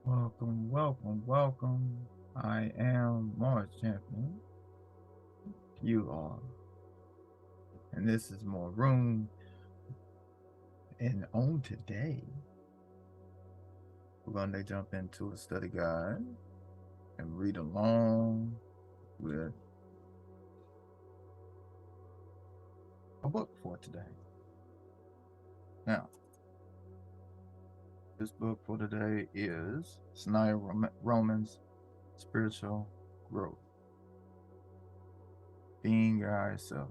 Welcome, welcome, welcome. I am Mars Champion. You are. And this is MooRRooM. And on today, we're going to jump into a study guide and read along with a book for today. Now, this book for today is Sanaya Roman's Spiritual Growth. Being your higher self.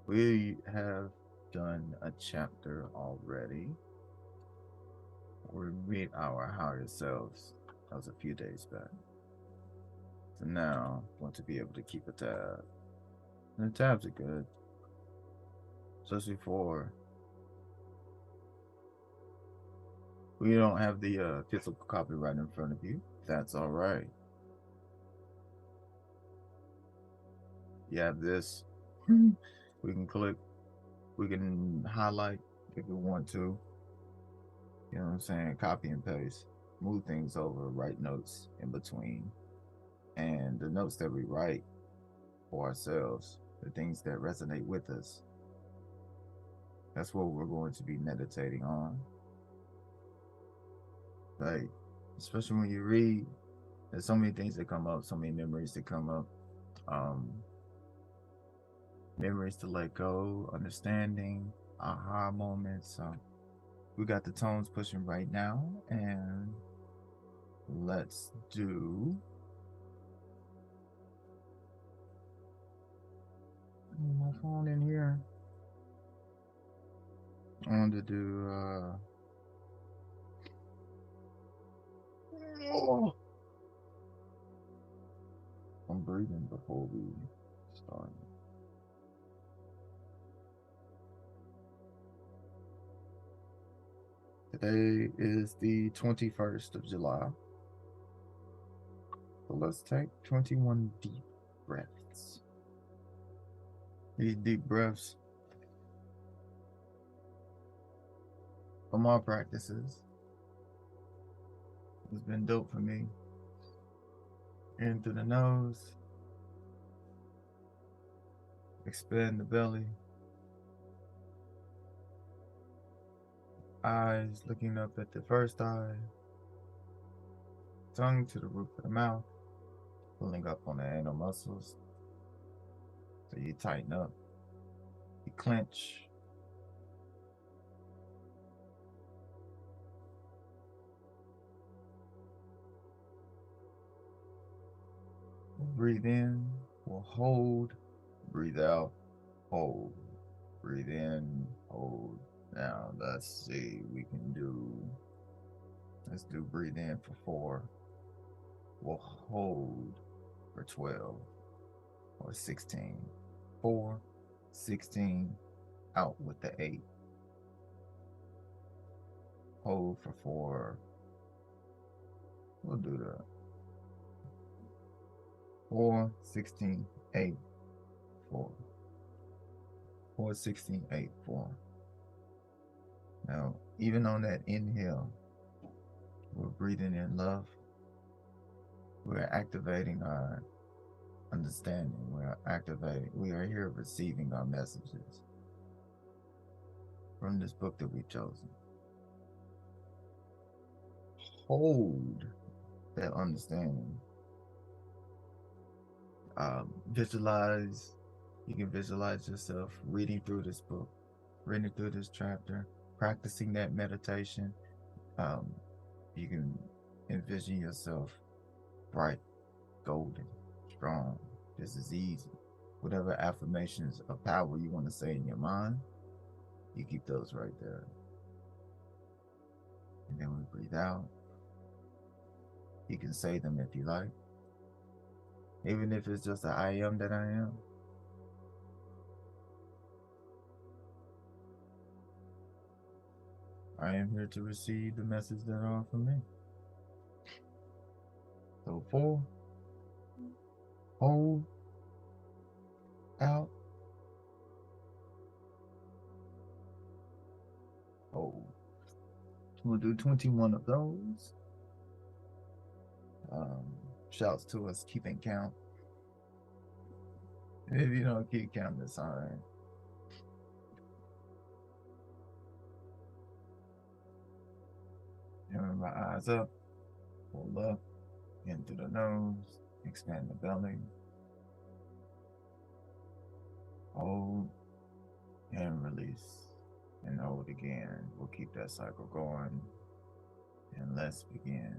We have done a chapter already. We meet our higher selves. That was a few days back. So now I want to be able to keep a tab. And the tabs are good. Especially for we don't have the physical copy right in front of you. That's all right. You have this. We can click. We can highlight if we want to. You know what I'm saying? Copy and paste. Move things over. Write notes in between. And the notes that we write for ourselves, the things that resonate with us, that's what we're going to be meditating on. Like, especially when you read, there's so many things that come up, so many memories that come up. Memories to let go, understanding, aha moments. We got the tones pushing right now, and let's do my phone in here. I want to do I'm breathing before we start. Today is the 21st of July. So let's take 21 deep breaths. These deep breaths from our practices has been dope for me. In through the nose, expand the belly, eyes looking up at the first eye, tongue to the roof of the mouth, pulling up on the anal muscles. So you tighten up, you clench. Breathe in, we'll hold, breathe out, hold, breathe in, hold. Now let's see, let's do breathe in for 4, we'll hold for 12 or 16. 4, 16, out with the 8. Hold for 4. We'll do that. 4, 16, 8, 4. 4, 16, 8, 4. Now, even on that inhale, we're breathing in love. We're activating our understanding. We are here receiving our messages from this book that we've chosen. Hold that understanding. You can visualize yourself reading through this book, reading through this chapter, practicing that meditation. You can envision yourself bright, golden, strong. This is easy. Whatever affirmations of power you want to say in your mind, you keep those right there. And then we breathe out. You can say them if you like. Even if it's just a I am that I am. I am here to receive the message that are from me. So 4, hold, out, hold. We'll do 21 of those. Shouts to us keeping count. If you don't keep count, it's all right. Having my eyes up, pull up, in through the nose, expand the belly, hold, and release. And hold again. We'll keep that cycle going. And let's begin.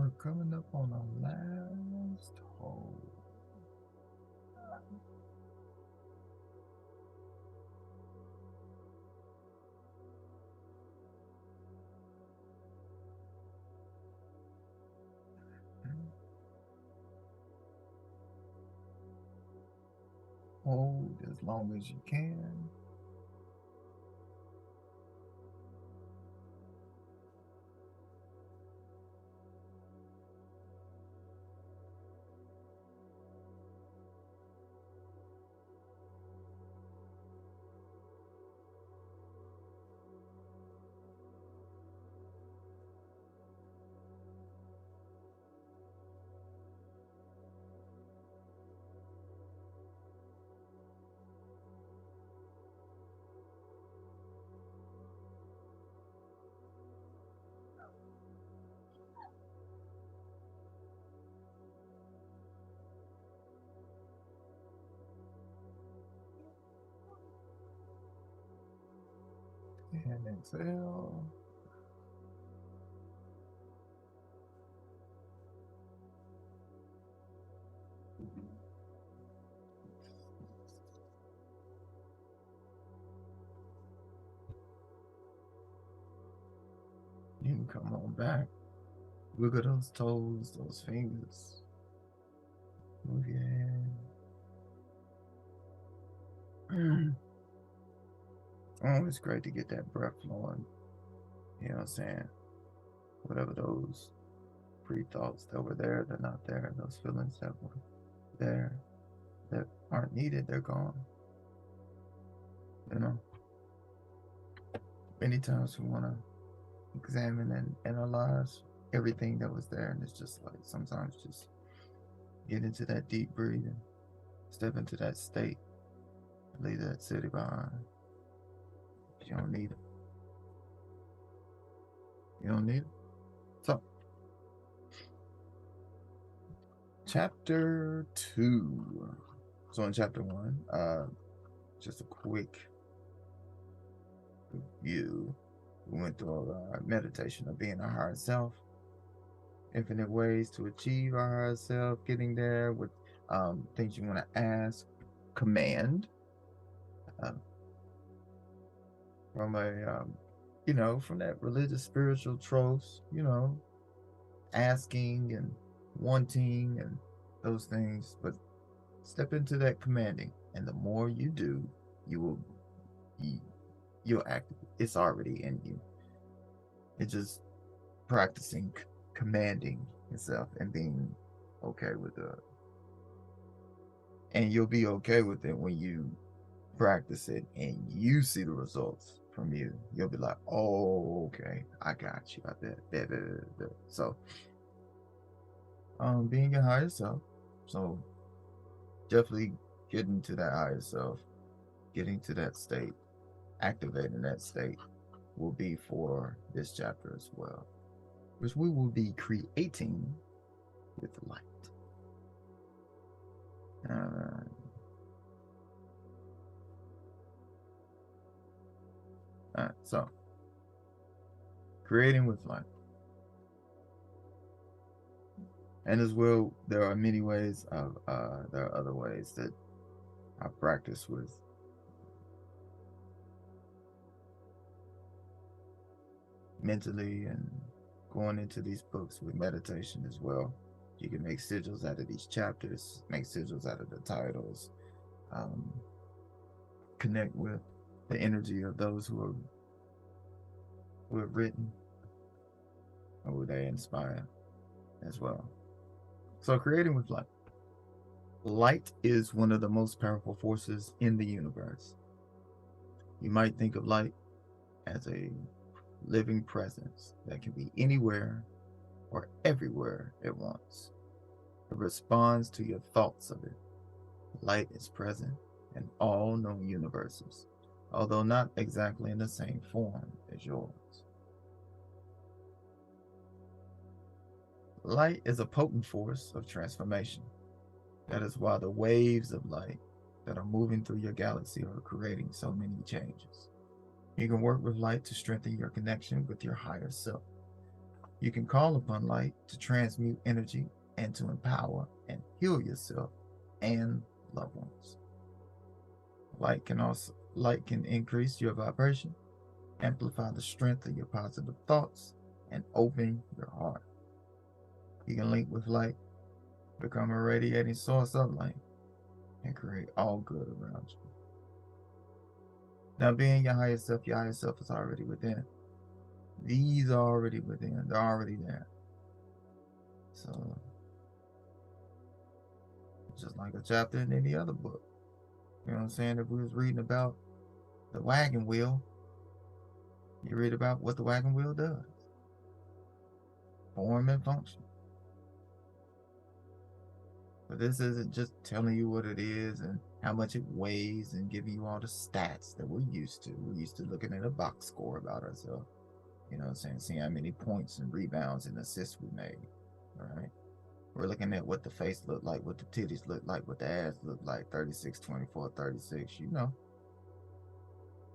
are coming up on our last hole. Hold as long as you can. And exhale. You can come on back. Wiggle those toes, those fingers. Move your hand. Oh, it's great to get that breath flowing. You know what I'm saying? Whatever those pre-thoughts that were there, they're not there. Those feelings that were there that aren't needed, they're gone. You know? Many times we want to examine and analyze everything that was there, and it's just like sometimes just get into that deep breathing, step into that state, leave that city behind. You don't need it. You don't need it. So, chapter 2. So in chapter 1, just a quick review. We went through our meditation of being our higher self, infinite ways to achieve our higher self, getting there with things you want to ask, command, from a, from that religious, spiritual tropes, asking and wanting and those things, but step into that commanding, and the more you do, you'll act. It's already in you. It's just practicing commanding yourself and being okay with it. And you'll be okay with it when you practice it and you see the results from you. You'll be like, oh, okay, I got you. I bet. So, being your higher self. So, definitely getting to that higher self, getting to that state, activating that state will be for this chapter as well, which we will be creating with light. So creating with light, and as well, there are many ways of there are other ways that I practice with mentally and going into these books with meditation as well. You can make sigils out of these chapters, make sigils out of the titles, connect with the energy of those who have written or who they inspire as well. So creating with light. Light is one of the most powerful forces in the universe. You might think of light as a living presence that can be anywhere or everywhere at once. It responds to your thoughts of it. Light is present in all known universes, although not exactly in the same form as yours. Light is a potent force of transformation. That is why the waves of light that are moving through your galaxy are creating so many changes. You can work with light to strengthen your connection with your higher self. You can call upon light to transmute energy and to empower and heal yourself and loved ones. Light can increase your vibration, amplify the strength of your positive thoughts, and open your heart. You can link with light, become a radiating source of light, and create all good around you. Now, being your higher self is already within. These are already within. They're already there. So, just like a chapter in any other book. You know what I'm saying? If we was reading about the wagon wheel, you read about what the wagon wheel does. Form and function. But this isn't just telling you what it is and how much it weighs and giving you all the stats that we're used to. We're used to looking at a box score about ourselves. You know what I'm saying? Seeing how many points and rebounds and assists we made. All right. We're looking at what the face looked like, what the titties looked like, what the ass looked like, 36, 24, 36, you know.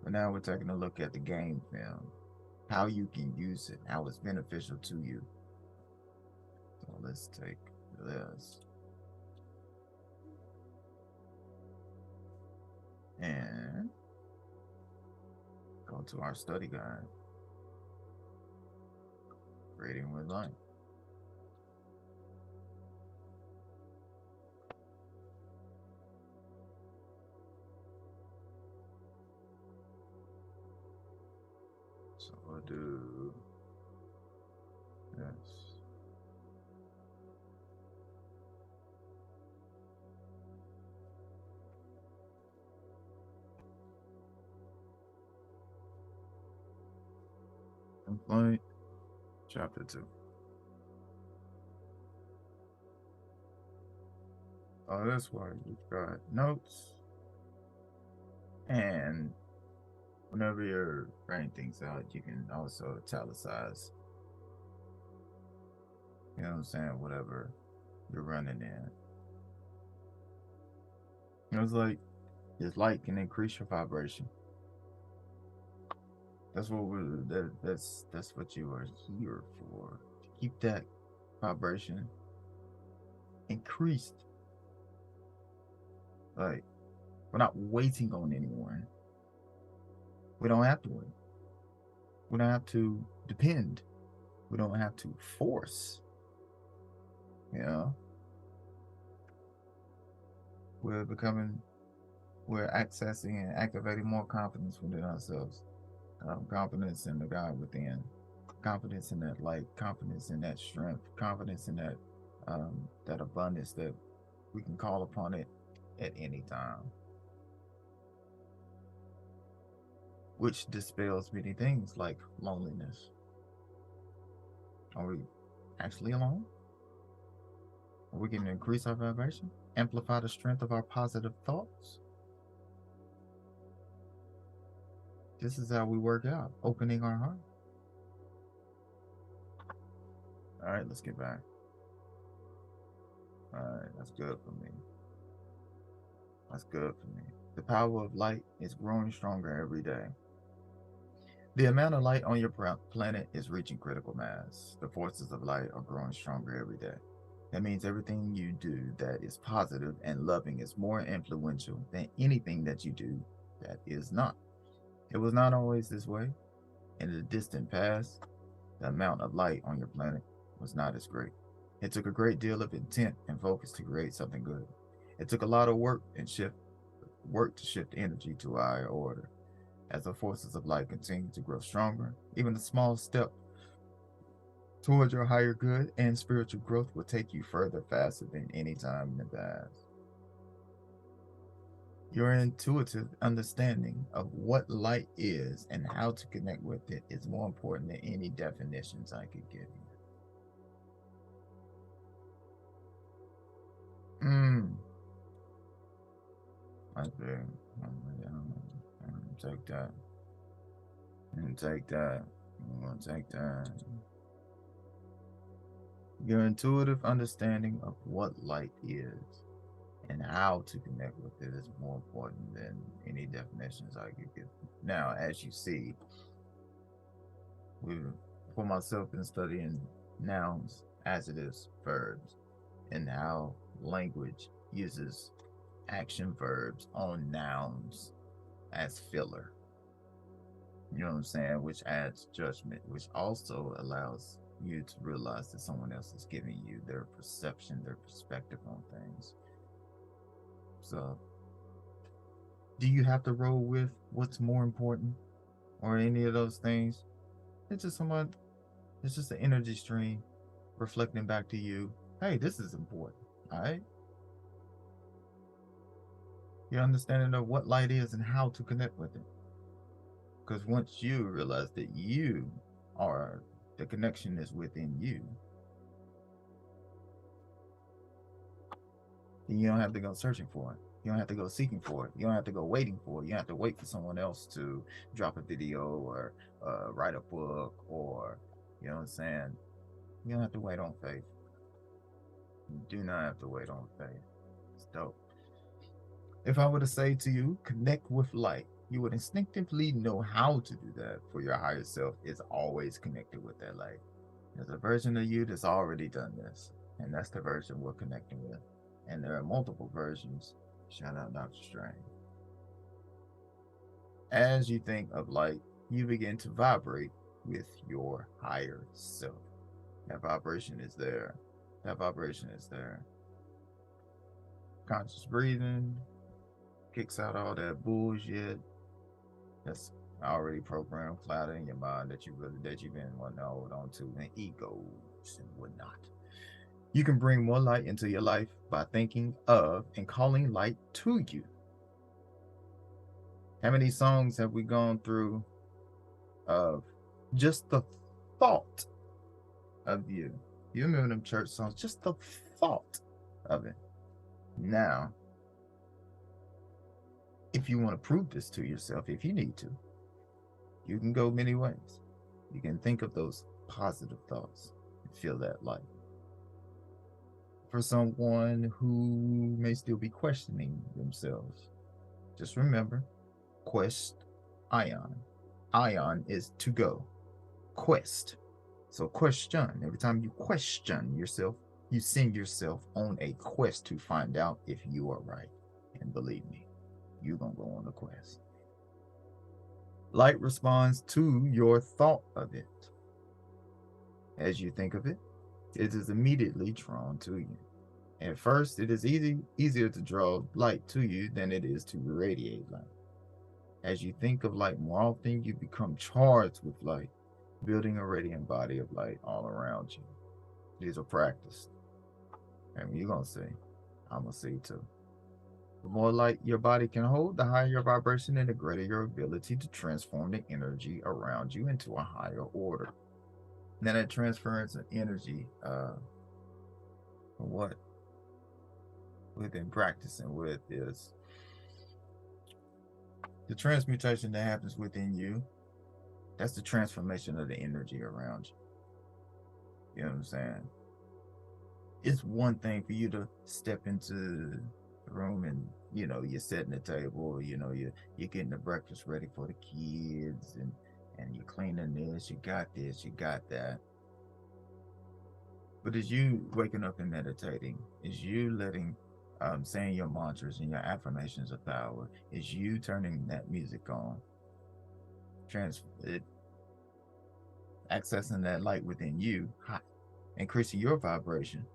But now we're taking a look at the game film, how you can use it, how it's beneficial to you. So let's take this. And go to our study guide. Reading with light. So we'll do this. Complete chapter 2. Oh, this way we've got notes, and whenever you're writing things out, you can also italicize. You know what I'm saying? Whatever you're running in. You know, it's like this light can increase your vibration. That's what that's what you are here for. To keep that vibration increased. Like, we're not waiting on anyone. We don't have to wait. We don't have to depend. We don't have to force. You know? We're accessing and activating more confidence within ourselves. Confidence in the God within. Confidence in that light. Confidence in that strength. Confidence in that abundance that we can call upon it at any time. Which dispels many things like loneliness. Are we actually alone? We can increase our vibration, amplify the strength of our positive thoughts. This is how we work out, opening our heart. All right, let's get back. All right, that's good for me. That's good for me. The power of light is growing stronger every day. The amount of light on your planet is reaching critical mass. The forces of light are growing stronger every day. That means everything you do that is positive and loving is more influential than anything that you do that is not. It was not always this way. In the distant past, the amount of light on your planet was not as great. It took a great deal of intent and focus to create something good. It took a lot of work to shift energy to a higher order. As the forces of light continue to grow stronger, even a small step towards your higher good and spiritual growth will take you further faster than any time in the past. Your intuitive understanding of what light is and how to connect with it is more important than any definitions I could give you. I think take that. And take that. I'm gonna take that. Your intuitive understanding of what light is and how to connect with it is more important than any definitions I could give. Now, as you see, we've for myself in studying nouns as it is verbs, and how language uses action verbs on nouns as filler. You know what I'm saying? Which adds judgment, which also allows you to realize that someone else is giving you their perception, their perspective on things. So, do you have to roll with what's more important or any of those things? It's just someone, it's just an energy stream reflecting back to you. Hey, this is important. All right. Your understanding of what light is and how to connect with it. Because once you realize that you are, the connection is within you, then you don't have to go searching for it. You don't have to go seeking for it. You don't have to go waiting for it. You don't have to wait for someone else to drop a video or write a book or, you know what I'm saying? You don't have to wait on faith. You do not have to wait on faith. It's dope. If I were to say to you, connect with light, you would instinctively know how to do that, for your higher self is always connected with that light. There's a version of you that's already done this, and that's the version we're connecting with. And there are multiple versions. Shout out Dr. Strange. As you think of light, you begin to vibrate with your higher self. That vibration is there. That vibration is there. Conscious breathing kicks out all that bullshit that's already programmed, clouded in your mind that you've been wanting to hold on to, and egos and whatnot. You can bring more light into your life by thinking of and calling light to you. How many songs have we gone through of just the thought of you? You remember them church songs, just the thought of it. Now, if you want to prove this to yourself, if you need to, you can go many ways. You can think of those positive thoughts and feel that light. For someone who may still be questioning themselves, just remember, quest, ion. Ion is to go. Quest. So question. Every time you question yourself, you send yourself on a quest to find out if you are right. And believe me, you're going to go on the quest. Light responds to your thought of it. As you think of it, it is immediately drawn to you. At first, it is easier to draw light to you than it is to radiate light. As you think of light more often, you become charged with light, building a radiant body of light all around you. These are practiced. And you're going to see. I'm going to see too. The more light your body can hold, the higher your vibration and the greater your ability to transform the energy around you into a higher order. Now that transference of energy, what we've been practicing with is the transmutation that happens within you. That's the transformation of the energy around you. You know what I'm saying? It's one thing for you to step into the room and, you know, you're setting the table, you know, you're getting the breakfast ready for the kids and you're cleaning this, you got that. But as you waking up and meditating, is you letting saying your mantras and your affirmations of power, is you turning that music on, accessing that light within you, increasing your vibration.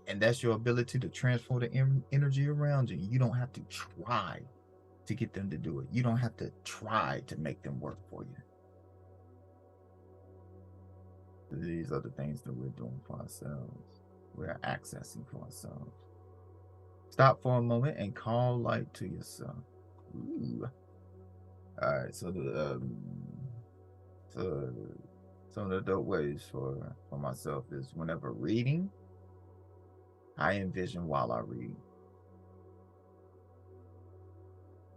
And that's your ability to transfer the energy around you. You don't have to try to get them to do it. You don't have to try to make them work for you. These are the things that we're doing for ourselves. We're accessing for ourselves. Stop for a moment and call light to yourself. Ooh. All right, so some of the dope ways for myself is whenever reading, I envision while I read.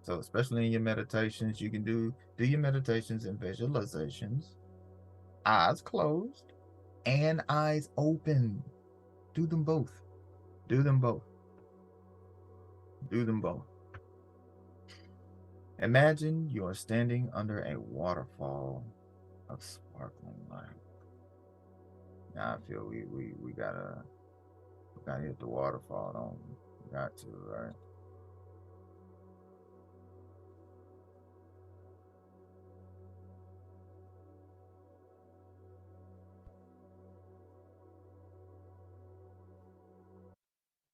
So especially in your meditations, you can do your meditations and visualizations, eyes closed and eyes open. Do them both. Do them both. Do them both. Imagine you are standing under a waterfall of sparkling light. Now I feel we gotta hit the waterfall, don't we? We got to, right?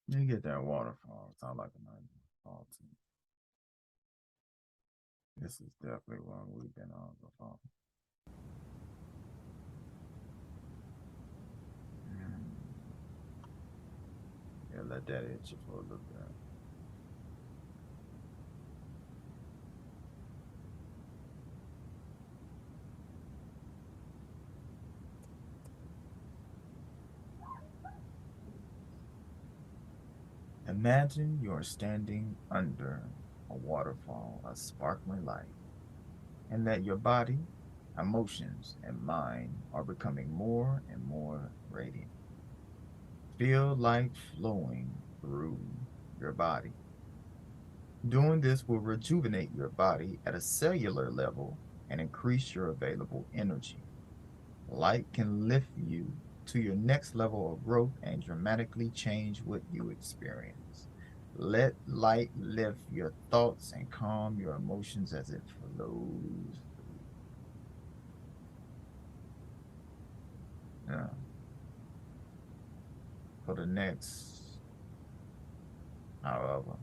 You get that waterfall. Sound like a nice waterfall to me. This is definitely one we've been on before. Yeah, let that itch you for a little bit. Imagine you're standing under a waterfall of sparkling light, and that your body, emotions, and mind are becoming more and more radiant. Feel light flowing through your body. Doing this will rejuvenate your body at a cellular level and increase your available energy. Light can lift you to your next level of growth and dramatically change what you experience. Let light lift your thoughts and calm your emotions as it flows. Yeah. For the next, however,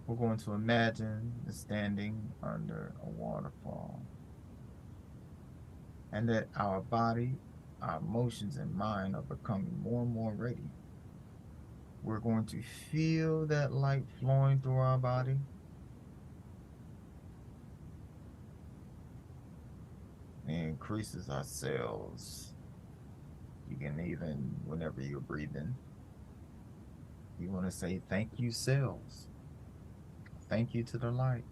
we're going to imagine standing under a waterfall and that our body, our emotions, and mind are becoming more and more radiant. We're going to feel that light flowing through our body. It increases our cells. You can even, whenever you're breathing, you want to say, thank you, cells. Thank you to the light.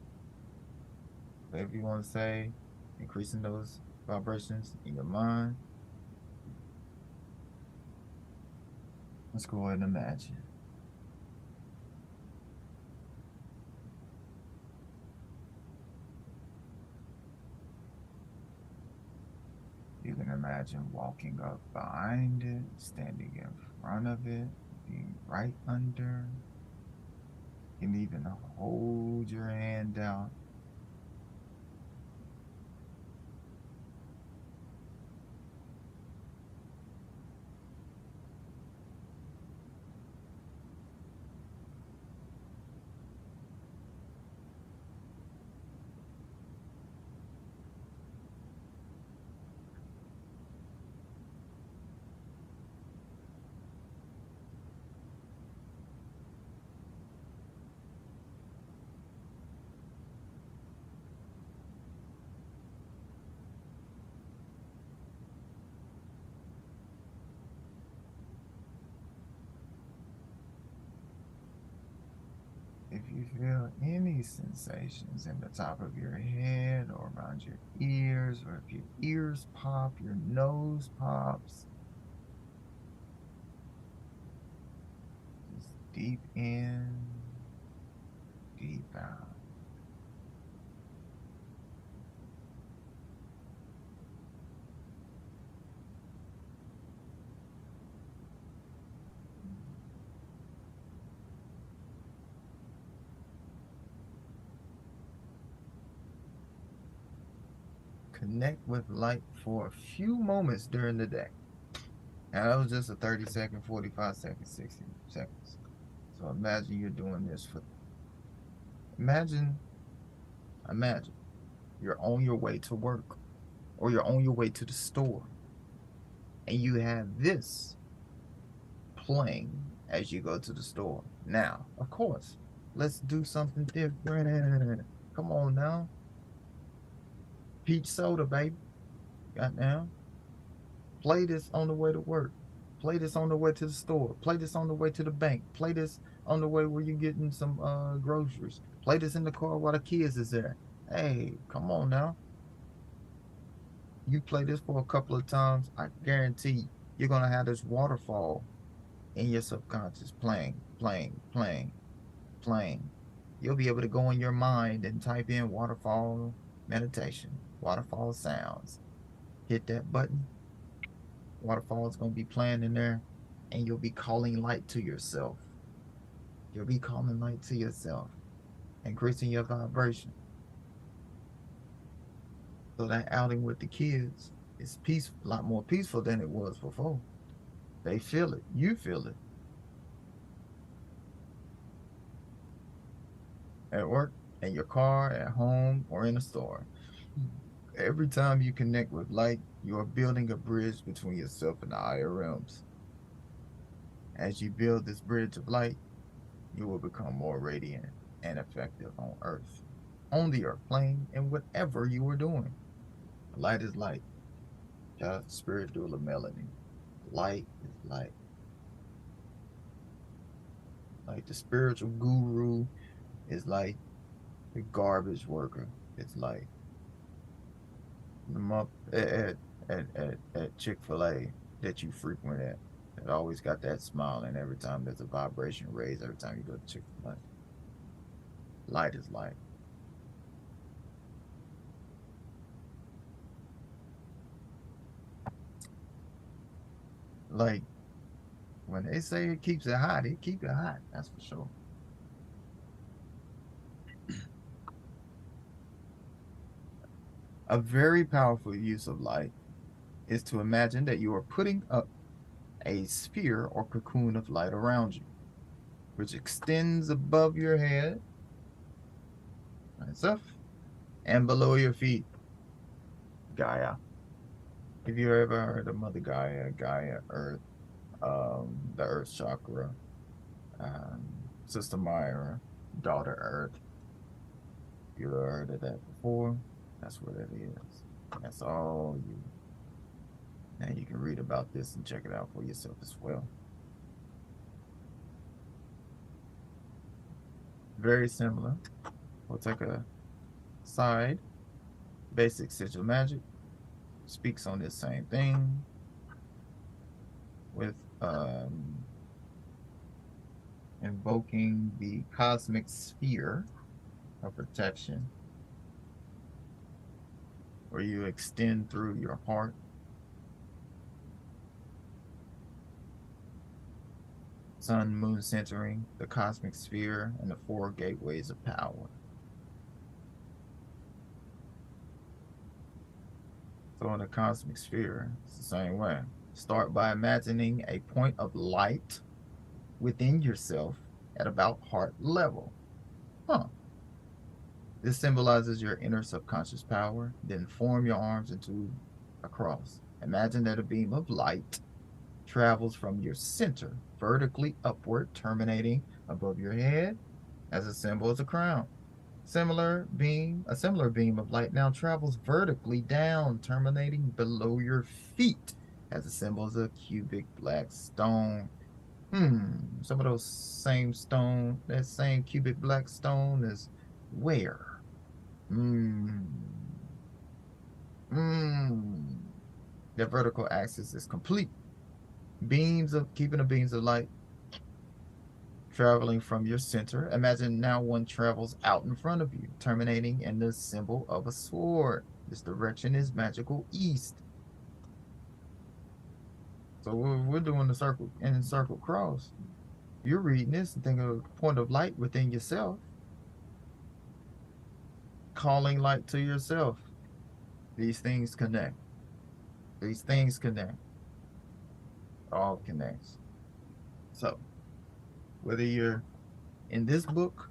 Whatever you want to say, increasing those vibrations in your mind. Let's go ahead and imagine. You can imagine walking up behind it, standing in front of it, being right under. You can even hold your hand out. If you feel any sensations in the top of your head or around your ears, or if your ears pop, your nose pops, just deep in, deep out. Connect with light for a few moments during the day. Now, that was just a 30-second, 45-second, 60 seconds. So imagine you're doing this for, imagine, imagine you're on your way to work or you're on your way to the store and you have this playing as you go to the store. Now, of course, let's do something different. Come on now. Peach soda, baby. Goddamn. Play this on the way to work. Play this on the way to the store. Play this on the way to the bank. Play this on the way where you're getting some groceries. Play this in the car while the kids is there. Hey, come on now. You play this for a couple of times, I guarantee you're gonna have this waterfall in your subconscious playing, playing, playing, playing. You'll be able to go in your mind and type in waterfall meditation, waterfall sounds. Hit that button. Waterfall is going to be playing in there, and you'll be calling light to yourself. You'll be calling light to yourself, increasing your vibration. So that outing with the kids is peaceful, a lot more peaceful than it was before. They feel it. You feel it. At work, in your car, at home, or in a store. Every time you connect with light, you are building a bridge between yourself and the higher realms. As you build this bridge of light, you will become more radiant and effective on Earth, on the Earth plane, and whatever you are doing. Light is light. Just spiritual of melody. Light is light. Like the spiritual guru is like the garbage worker. It's like the month at Chick-fil-A that you frequent at. It always got that smile, and every time there's a vibration raised, every time you go to Chick-fil-A. Light is light. Like when they say it keeps it hot, it keeps it hot. That's for sure. A very powerful use of light is to imagine that you are putting up a sphere or cocoon of light around you, which extends above your head, myself, and below your feet. Gaia. If you ever heard of Mother Gaia, Gaia Earth, the Earth Chakra, um, Sister Myra, Daughter Earth, if you ever heard of that before, that's what it is. That's all you. And you can read about this and check it out for yourself as well. Very similar. We'll take a side. Basic Sigil magic speaks on this same thing with invoking the cosmic sphere of protection, where you extend through your heart. Sun, moon centering, the cosmic sphere, and the four gateways of power. So in the cosmic sphere, it's the same way. Start by imagining a point of light within yourself at about heart level. This symbolizes your inner subconscious power. Then form your arms into a cross. Imagine that a beam of light travels from your center vertically upward, terminating above your head as a symbol of a crown. A similar beam of light now travels vertically down, terminating below your feet as a symbol of a cubic black stone. Some of those same stone, that same cubic black stone is where? The vertical axis is complete. Keeping the beams of light traveling from your center. Imagine now one travels out in front of you, terminating in the symbol of a sword. This direction is magical east. So we're doing the circle and circle cross. You're reading this and think of a point of light within yourself. Calling light to yourself. These things connect. These things connect. All connects. So whether you're in this book,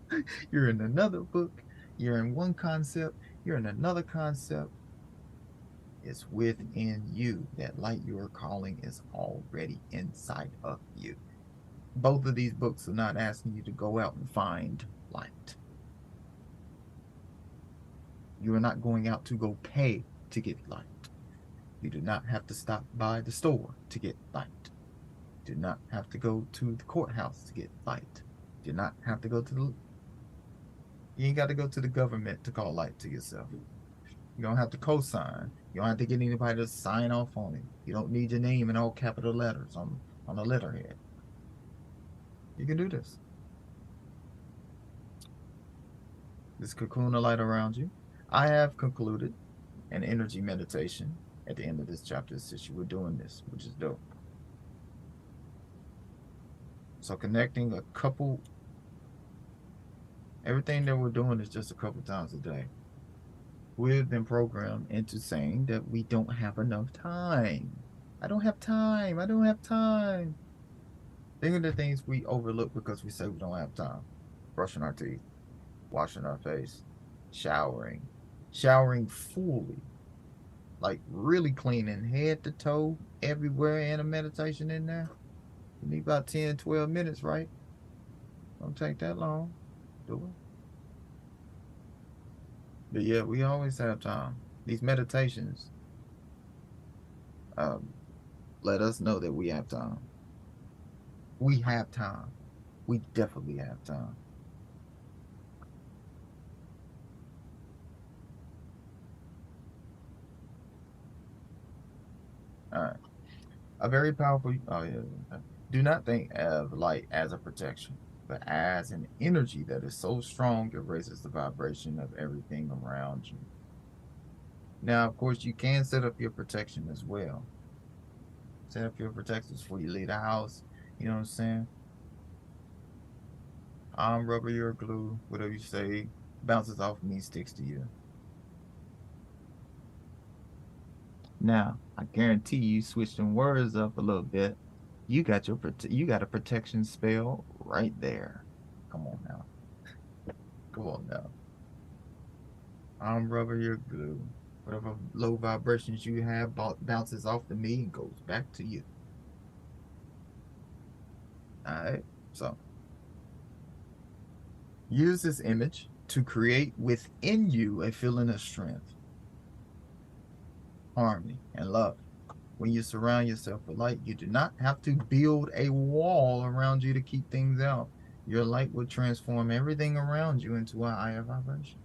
you're in another book, you're in one concept, you're in another concept, it's within you. That light you are calling is already inside of you. Both of these books are not asking you to go out and find light. You are not going out to go pay to get light. You do not have to stop by the store to get light. You do not have to go to the courthouse to get light. You do not have to go to the... You ain't got to go to the government to call light to yourself. You don't have to co-sign. You don't have to get anybody to sign off on it. You don't need your name in all capital letters on a letterhead. You can do this. This cocoon of light around you. I have concluded an energy meditation at the end of this chapter, it says you were doing this, which is dope. So connecting a couple, everything that we're doing is just a couple times a day. We've been programmed into saying that we don't have enough time. I don't have time. I don't have time. Think of the things we overlook because we say we don't have time. Brushing our teeth, washing our face, showering fully, like really cleaning head to toe everywhere, and a meditation in there. You need about 10, 12 minutes, right? Don't take that long. Do it. But yeah, we always have time. These meditations let us know that we have time. We have time. We definitely have time. All right. A very powerful, oh yeah. Do not think of light as a protection, but as an energy that is so strong it raises the vibration of everything around you. Now, of course, you can set up your protection as well. Set up your protections before you leave the house. You know what I'm saying? Rubber, your glue, whatever you say, bounces off me, sticks to you. Now, I guarantee you switch them words up a little bit. You got a protection spell right there. Come on now. Come on now. Rubber, your glue. Whatever low vibrations you have bounces off to me and goes back to you. All right. So use this image to create within you a feeling of strength, harmony, and love. When you surround yourself with light, you do not have to build a wall around you to keep things out. Your light will transform everything around you into a higher vibration.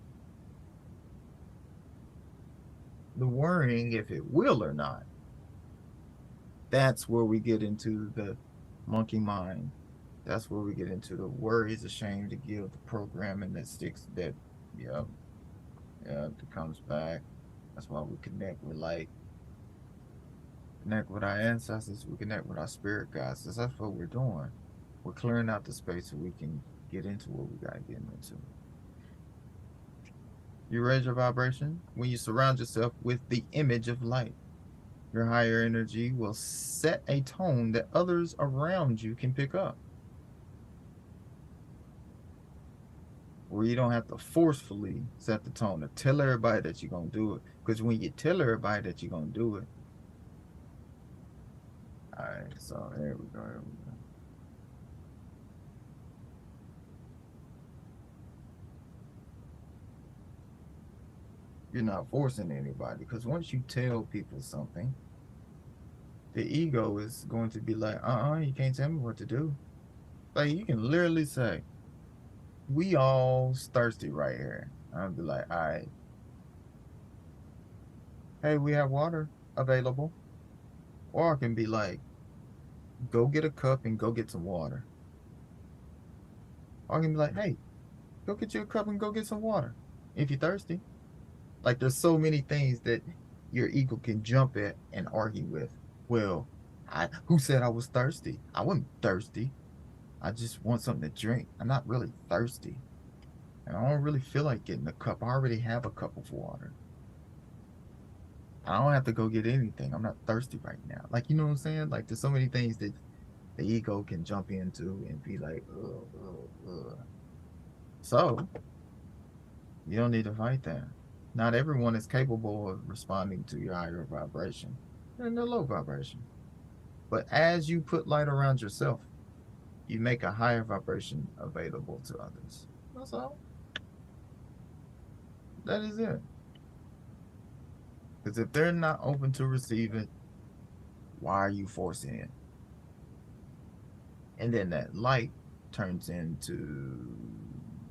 The worrying if it will or not, that's where we get into the monkey mind. That's where we get into the worries, ashamed to give, the programming that sticks, that, yeah, that comes back. That's why we connect with light, connect with our ancestors, we connect with our spirit guides. That's what we're doing. We're clearing out the space so we can get into what we got to get into. You raise your vibration when you surround yourself with the image of light. Your higher energy will set a tone that others around you can pick up. Where you don't have to forcefully set the tone to tell everybody that you're going to do it. Because when you tell everybody that you're going to do it, all right, so here we go. You're not forcing anybody, because once you tell people something, the ego is going to be like, you can't tell me what to do. Like, you can literally say, we all thirsty right here. I'll be like, all right, hey, we have water available. Or I can be like, go get a cup and go get some water. Or I can be like, hey, go get you a cup and go get some water if you're thirsty. Like, there's so many things that your ego can jump at and argue with. Well, who said I was thirsty? I wasn't thirsty. I just want something to drink. I'm not really thirsty. And I don't really feel like getting a cup. I already have a cup of water. I don't have to go get anything. I'm not thirsty right now. Like, you know what I'm saying? Like, there's so many things that the ego can jump into and be like, ugh, ugh, ugh. So, you don't need to fight that. Not everyone is capable of responding to your higher vibration. They're in the low vibration. But as you put light around yourself, you make a higher vibration available to others. That's all. That is it. Because if they're not open to receive it, why are you forcing it? And then that light turns into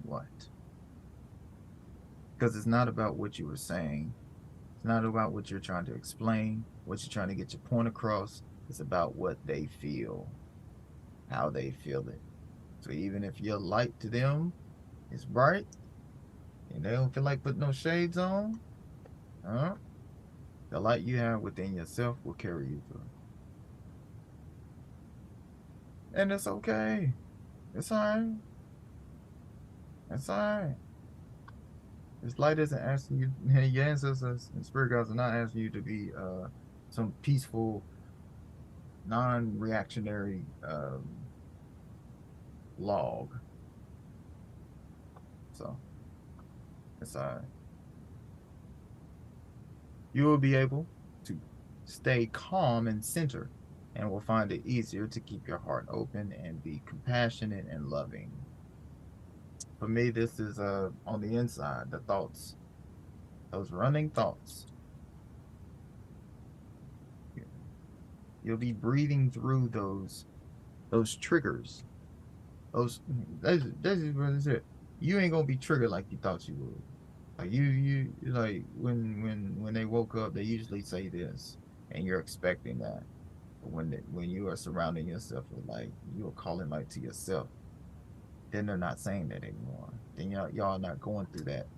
what? Because it's not about what you were saying. It's not about what you're trying to explain, what you're trying to get your point across. It's about what they feel, how they feel it. So even if your light to them is bright and they don't feel like putting no shades on, The light you have within yourself will carry you through. And it's okay. It's all right. It's all right. This light isn't asking you, your ancestors and spirit guides are not asking you to be some peaceful, non-reactionary log. So it's all right. You will be able to stay calm and centered, and will find it easier to keep your heart open and be compassionate and loving. For me, this is on the inside, the thoughts, those running thoughts. You'll be breathing through those triggers. That's what it is. You ain't gonna be triggered like you thought you would. Like you like when they woke up, they usually say this, and you're expecting that. But when you are surrounding yourself with like you're calling light to yourself, then they're not saying that anymore. Then y'all not going through that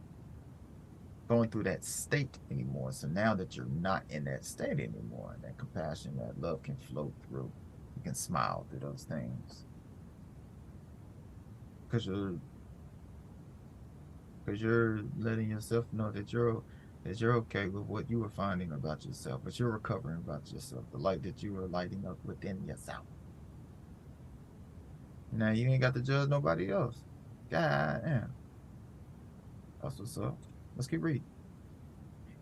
state anymore. So now that you're not in that state anymore, that compassion, that love can flow through. You can smile through those things because you're letting yourself know that you're okay with what you were finding about yourself, but you're recovering about yourself, the light that you were lighting up within yourself. Now you ain't got to judge nobody else. God damn. That's what's up. Let's keep reading.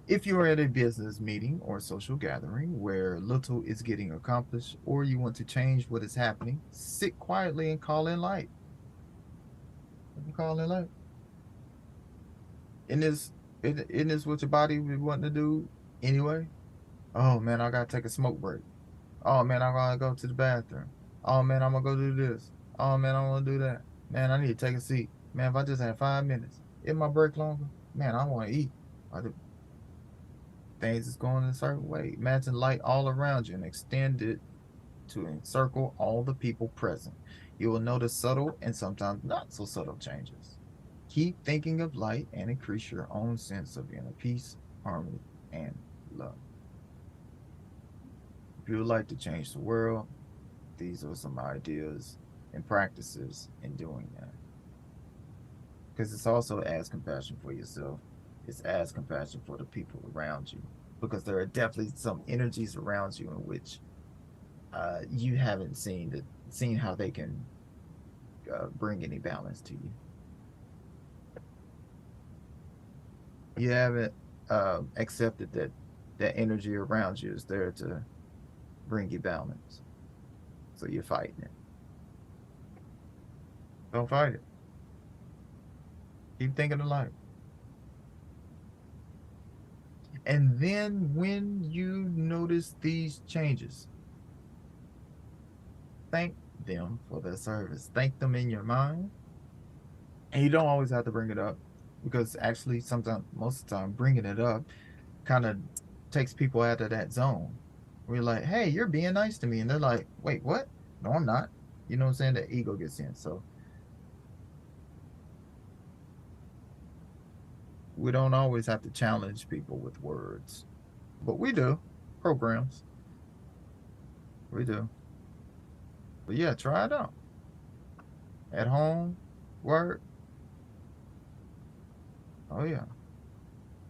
If you are at a business meeting or social gathering where little is getting accomplished, or you want to change what is happening, sit quietly and call in light. Call in light. Isn't this what your body would want to do anyway? Oh man, I gotta take a smoke break. Oh man, I'm gonna go to the bathroom. Oh man, I'm gonna go do this. Oh man, I'm gonna do that. Man, I need to take a seat. Man, if I just had 5 minutes, if my break longer, man, I want to eat. Things is going in a certain way. Imagine light all around you and extend it to encircle all the people present. You will notice subtle and sometimes not so subtle changes. Keep thinking of light and increase your own sense of inner peace, harmony, and love. If you would like to change the world, these are some ideas and practices in doing that. Because it's also as compassion for yourself, it's as compassion for the people around you. Because there are definitely some energies around you in which you haven't seen how they can bring any balance to you. You haven't accepted that that energy around you is there to bring you balance. So you're fighting it. Don't fight it. Keep thinking of life. And then when you notice these changes, thank them for their service. Thank them in your mind. And you don't always have to bring it up because actually sometimes, most of the time, bringing it up kind of takes people out of that zone. We're like, hey, you're being nice to me. And they're like, wait, what? No, I'm not. You know what I'm saying? The ego gets in. So we don't always have to challenge people with words, but we do. Programs. We do. But yeah, try it out. At home, work. Oh, yeah.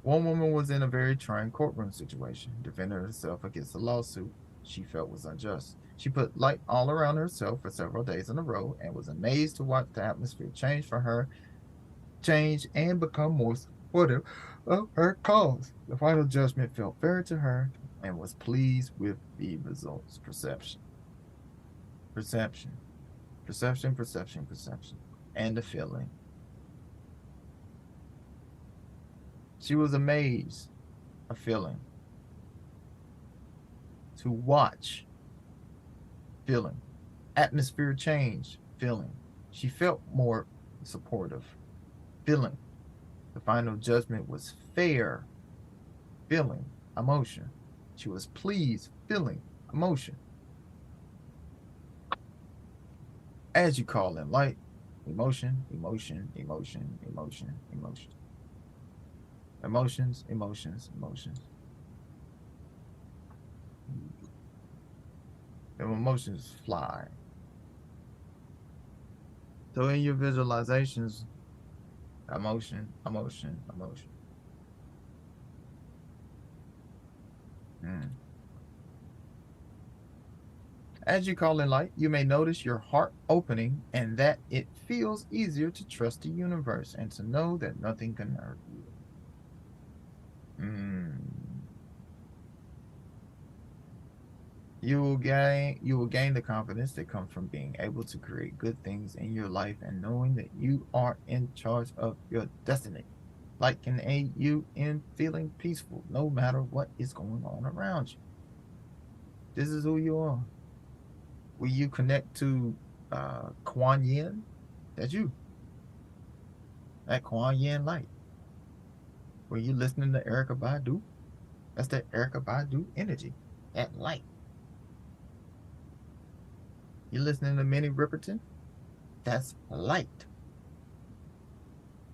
One woman was in a very trying courtroom situation, defending herself against a lawsuit she felt was unjust. She put light all around herself for several days in a row and was amazed to watch the atmosphere change for her, change and become more supportive of her cause. The final judgment felt fair to her and was pleased with the results. Perception. Perception. Perception, perception, perception. And the feeling. She was amazed, a feeling. To watch, feeling. Atmosphere change, feeling. She felt more supportive, feeling. The final judgment was fair, feeling, emotion. She was pleased, feeling, emotion. As you call them, like emotion, emotion, emotion, emotion, emotion. Emotions, emotions, emotions. The emotions fly. So in your visualizations, emotion, emotion, emotion. Mm. As you call in light, you may notice your heart opening and that it feels easier to trust the universe and to know that nothing can hurt you. Mm. You will gain the confidence that comes from being able to create good things in your life and knowing that you are in charge of your destiny. Light can aid you in feeling peaceful no matter what is going on around you. This is who you are. Will you connect to Kuan Yin? That's you. That Kuan Yin light. Were you listening to Erica Badu? That's that Erica Badu energy. That light. You listening to Minnie Riperton? That's light.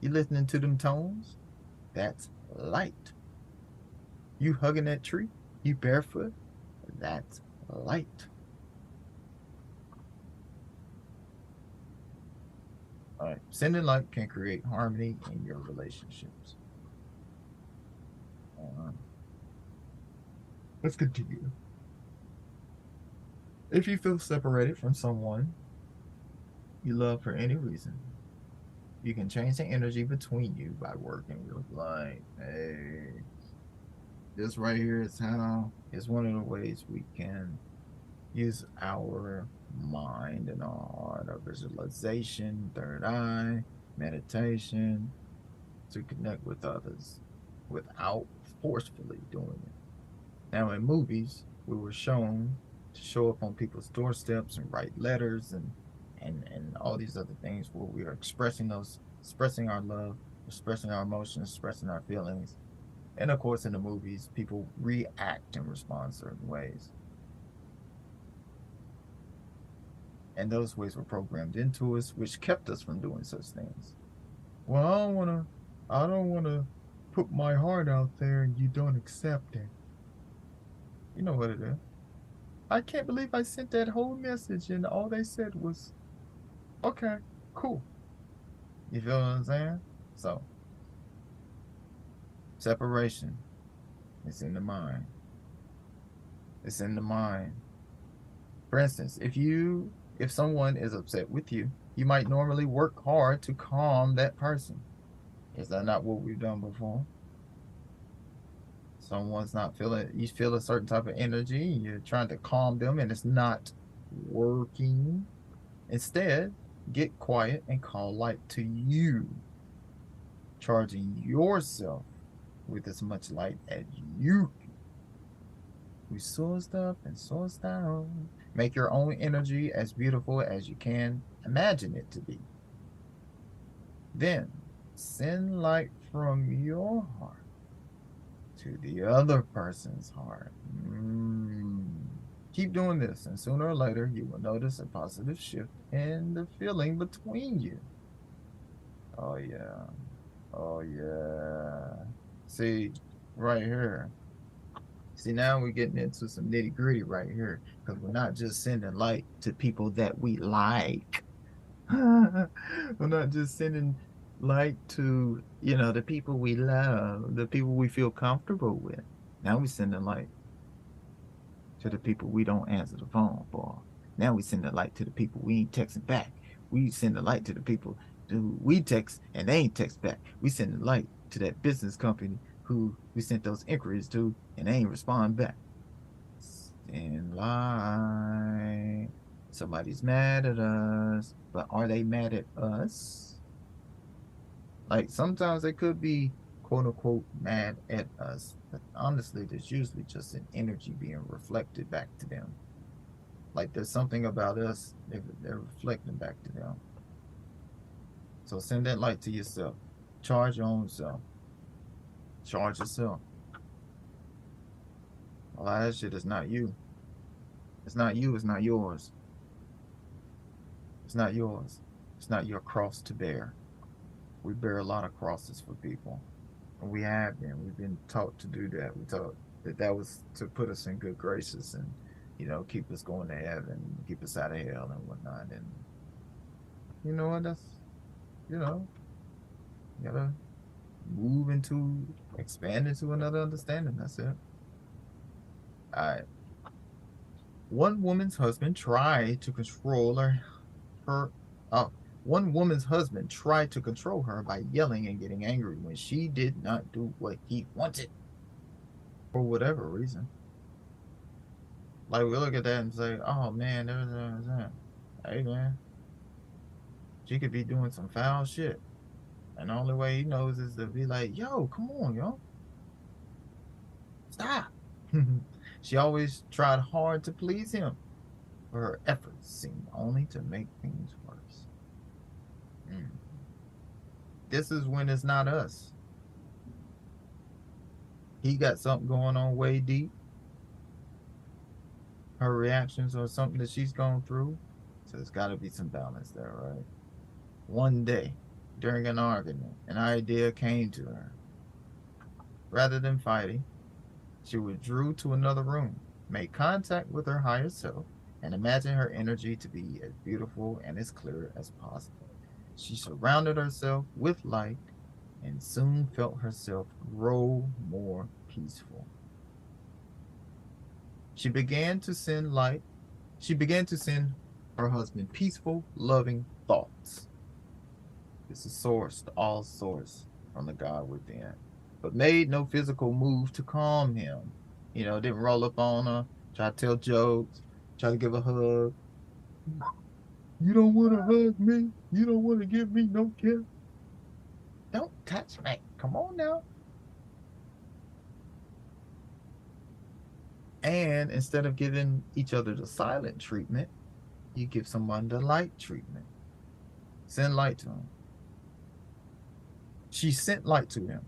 You listening to them tones? That's light. You hugging that tree? You barefoot? That's light. All right. Sending light can create harmony in your relationships. Uh, let's continue. If you feel separated from someone you love for any reason, you can change the energy between you by working with light. Hey, this right here is how is one of the ways we can use our mind and our heart, our visualization, third eye, meditation to connect with others without forcefully doing it. Now, in movies, we were shown to show up on people's doorsteps and write letters and all these other things where we are expressing our love, expressing our emotions, expressing our feelings. And of course, in the movies, people react and respond certain ways. And those ways were programmed into us, which kept us from doing such things. Well, I don't wanna put my heart out there and you don't accept it. You know what it is. I can't believe I sent that whole message and all they said was, okay, cool. You feel what I'm saying? So, separation is in the mind. It's in the mind. For instance, if someone is upset with you, you might normally work hard to calm that person. Is that not what we've done before? Someone's not feeling, you feel a certain type of energy, you're trying to calm them and it's not working. Instead, get quiet and call light to you, charging yourself with as much light as you can. We sourced up and sourced down. Make your own energy as beautiful as you can imagine it to be. Then send light from your heart to the other person's heart. Keep doing this, and sooner or later, you will notice a positive shift in the feeling between you. Oh, yeah. Oh, yeah. See, right here. See, now we're getting into some nitty gritty right here because we're not just sending light to people that we like. We're not just sending light to, the people we love, the people we feel comfortable with. Now we're sending light to the people we don't answer the phone for. Now we send the light to the people we ain't texting back. We send the light to the people who we text and they ain't text back. We send the light to that business company who we sent those inquiries to and they ain't respond back. Send light. Somebody's mad at us, but are they mad at us? Like sometimes they could be quote unquote mad at us, but honestly, there's usually just an energy being reflected back to them. Like there's something about us they're reflecting back to them. So send that light to yourself. Charge your own self. Charge yourself. A lot of that shit is not you. It's not you. It's not yours. It's not yours. It's not your cross to bear. We bear a lot of crosses for people. And we have been. We've been taught to do that. We taught that was to put us in good graces and, keep us going to heaven, keep us out of hell and whatnot. And you know what? That's, you know, you gotta move into, expand into another understanding. That's it. All right. One woman's husband tried to control her uh, one woman's husband tried to control her by yelling and getting angry when she did not do what he wanted for whatever reason. Like we look at that and say, "Oh man, there's that. Hey man, she could be doing some foul shit, and the only way he knows is to be like, yo, come on, yo, stop." She always tried hard to please him, but her efforts seemed only to make things worse. Mm. This is when it's not us. He got something going on way deep. Her reactions are something that she's gone through. So there's got to be some balance there, right? One day, during an argument, an idea came to her. Rather than fighting, she withdrew to another room, made contact with her higher self, and imagined her energy to be as beautiful and as clear as possible. She surrounded herself with light and soon felt herself grow more peaceful. She began to send light. She began to send her husband peaceful, loving thoughts. This is sourced, all source from the God within, but made no physical move to calm him. Didn't roll up on her, try to tell jokes, try to give a hug. You don't want to hug me. You don't want to give me no kiss. Don't touch me. Come on now. And instead of giving each other the silent treatment, you give someone the light treatment. Send light to him. She sent light to him.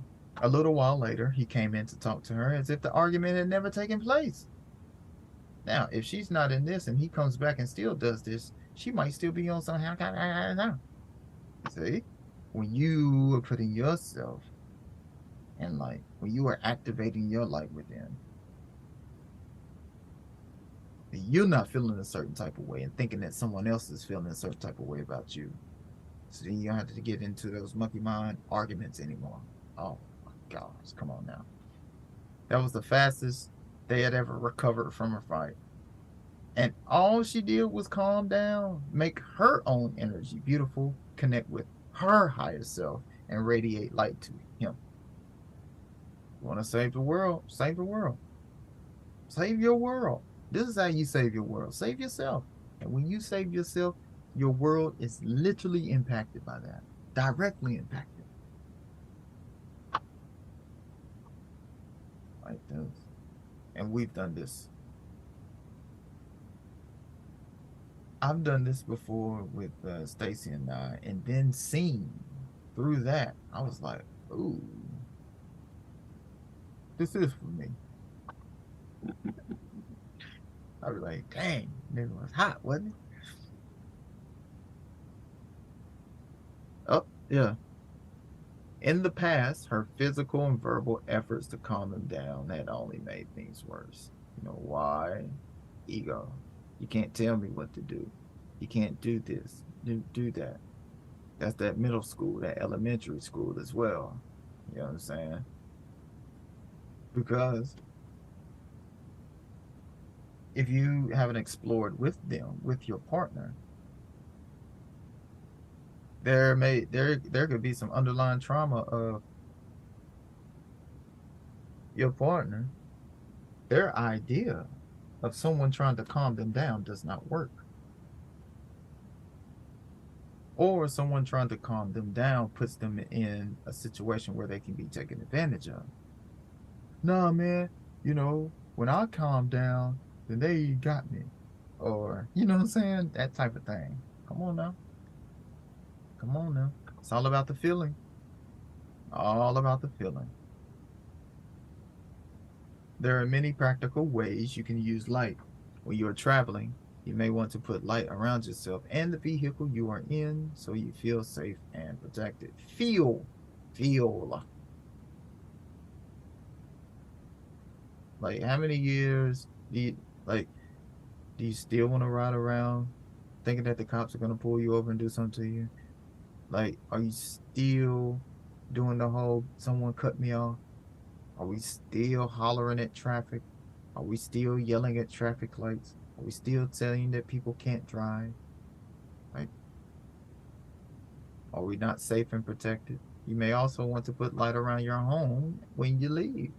A little while later, he came in to talk to her as if the argument had never taken place. Now, if she's not in this and he comes back and still does this, she might still be on some. See? When you are putting yourself in light, when you are activating your light within, you're not feeling a certain type of way and thinking that someone else is feeling a certain type of way about you. So then you don't have to get into those monkey mind arguments anymore. Oh my gosh, come on now. That was the fastest they had ever recovered from a fight. And all she did was calm down, make her own energy beautiful, connect with her higher self, and radiate light to him. You want to save the world? Save the world. Save your world. This is how you save your world. Save yourself. And when you save yourself, your world is literally impacted by that. Directly impacted. Like this. And we've done this. I've done this before with Stacy and I, and then seen through that. I was like, ooh, this is for me. I was like, dang, it was hot, wasn't it? Oh, yeah. In the past, her physical and verbal efforts to calm him down had only made things worse. You know why? Ego. You can't tell me what to do. You can't do this, do that. That's that middle school, that elementary school as well. You know what I'm saying? Because if you haven't explored with them, with your partner, there could be some underlying trauma of your partner. Their idea of someone trying to calm them down does not work. Or someone trying to calm them down puts them in a situation where they can be taken advantage of. Nah, man, when I calm down, then they got me. Or, you know what I'm saying? That type of thing. Come on now. Come on now. It's all about the feeling. All about the feeling. There are many practical ways you can use light. When you are traveling, you may want to put light around yourself and the vehicle you are in so you feel safe and protected. Feel. Like, how many years do you like? Do you still want to ride around thinking that the cops are gonna pull you over and do something to you? Like, are you still doing the whole "someone cut me off"? Are we still hollering at traffic? Are we still yelling at traffic lights? Are we still telling that people can't drive? Like, are we not safe and protected? You may also want to put light around your home when you leave.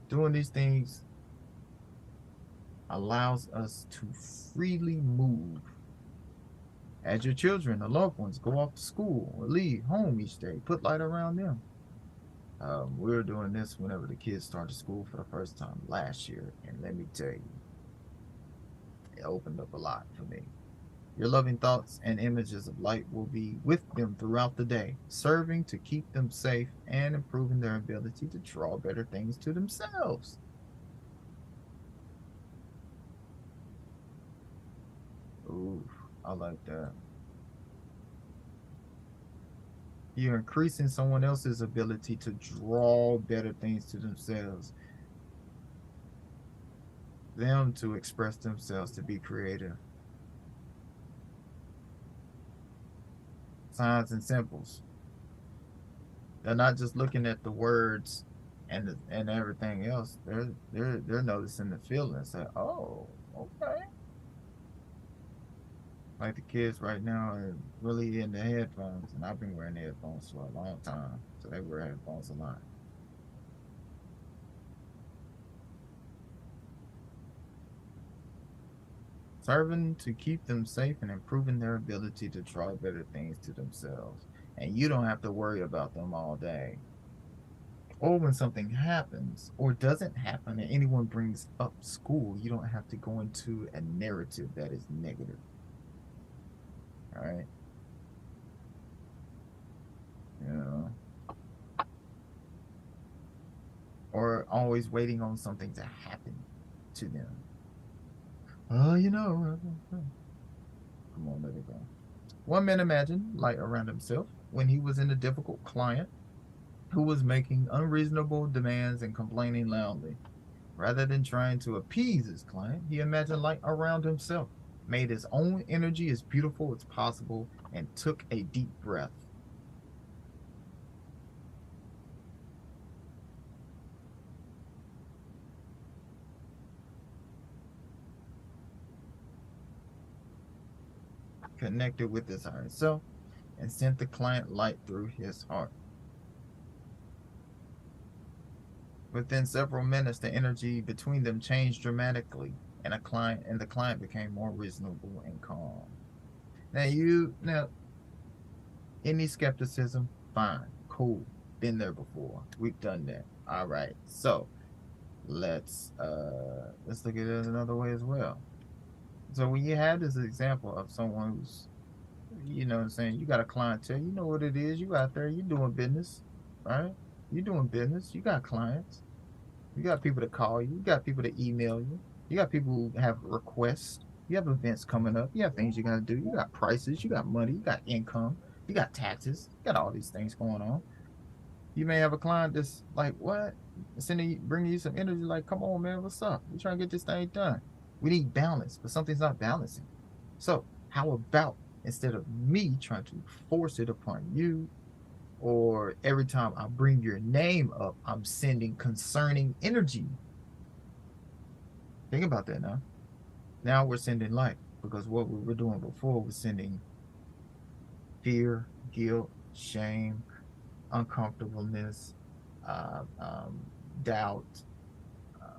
Doing these things allows us to freely move. As your children or loved ones go off to school or leave home each day, put light around them. We were doing this whenever the kids started school for the first time last year, and let me tell you, it opened up a lot for me. Your loving thoughts and images of light will be with them throughout the day, serving to keep them safe and improving their ability to draw better things to themselves. Ooh, I like that. You're increasing someone else's ability to draw better things to themselves, them to express themselves, to be creative. Signs and symbols. They're not just looking at the words and everything else. They're noticing the feelings that, oh, okay. Like the kids right now are really into headphones, and I've been wearing headphones for a long time, so they wear headphones a lot. Serving to keep them safe and improving their ability to try better things to themselves. And you don't have to worry about them all day. Or when something happens or doesn't happen and anyone brings up school, you don't have to go into a narrative that is negative. All right. You know, or always waiting on something to happen to them. Oh, come on, let it go. One man imagined light around himself when he was in a difficult client who was making unreasonable demands and complaining loudly. Rather than trying to appease his client, he imagined light around himself, made his own energy as beautiful as possible, and took a deep breath. Connected with his higher self, and sent the client light through his heart. Within several minutes, the energy between them changed dramatically, and the client became more reasonable and calm. Now any skepticism, fine, cool, been there before. We've done that. All right. So let's look at it another way as well. So when you have this example of someone who's, what I'm saying, you got a clientele, you know what it is, you out there, you doing business, right? You doing business, you got clients, you got people to call you, you got people to email you, you got people who have requests, you have events coming up, you have things you gotta do, you got prices, you got money, you got income, you got taxes, you got all these things going on. You may have a client that's like, what? Bringing you some energy, like, come on, man, what's up? We're trying to get this thing done. We need balance, but something's not balancing. So, how about instead of me trying to force it upon you, or every time I bring your name up, I'm sending concerning energy? Think about that now. Now we're sending light, because what we were doing before was sending fear, guilt, shame, uncomfortableness, uh, um, doubt, uh,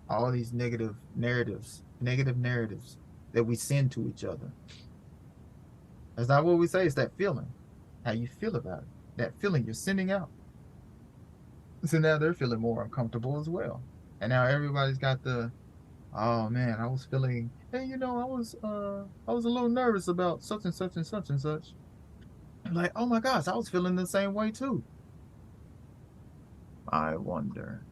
all these negative narratives that we send to each other. That's not what we say. It's that feeling, how you feel about it. That feeling you're sending out. So now they're feeling more uncomfortable as well. And now everybody's got the, oh man, I was feeling, hey, I was a little nervous about such and such and such and such. I'm like, oh my gosh, I was feeling the same way too. I wonder.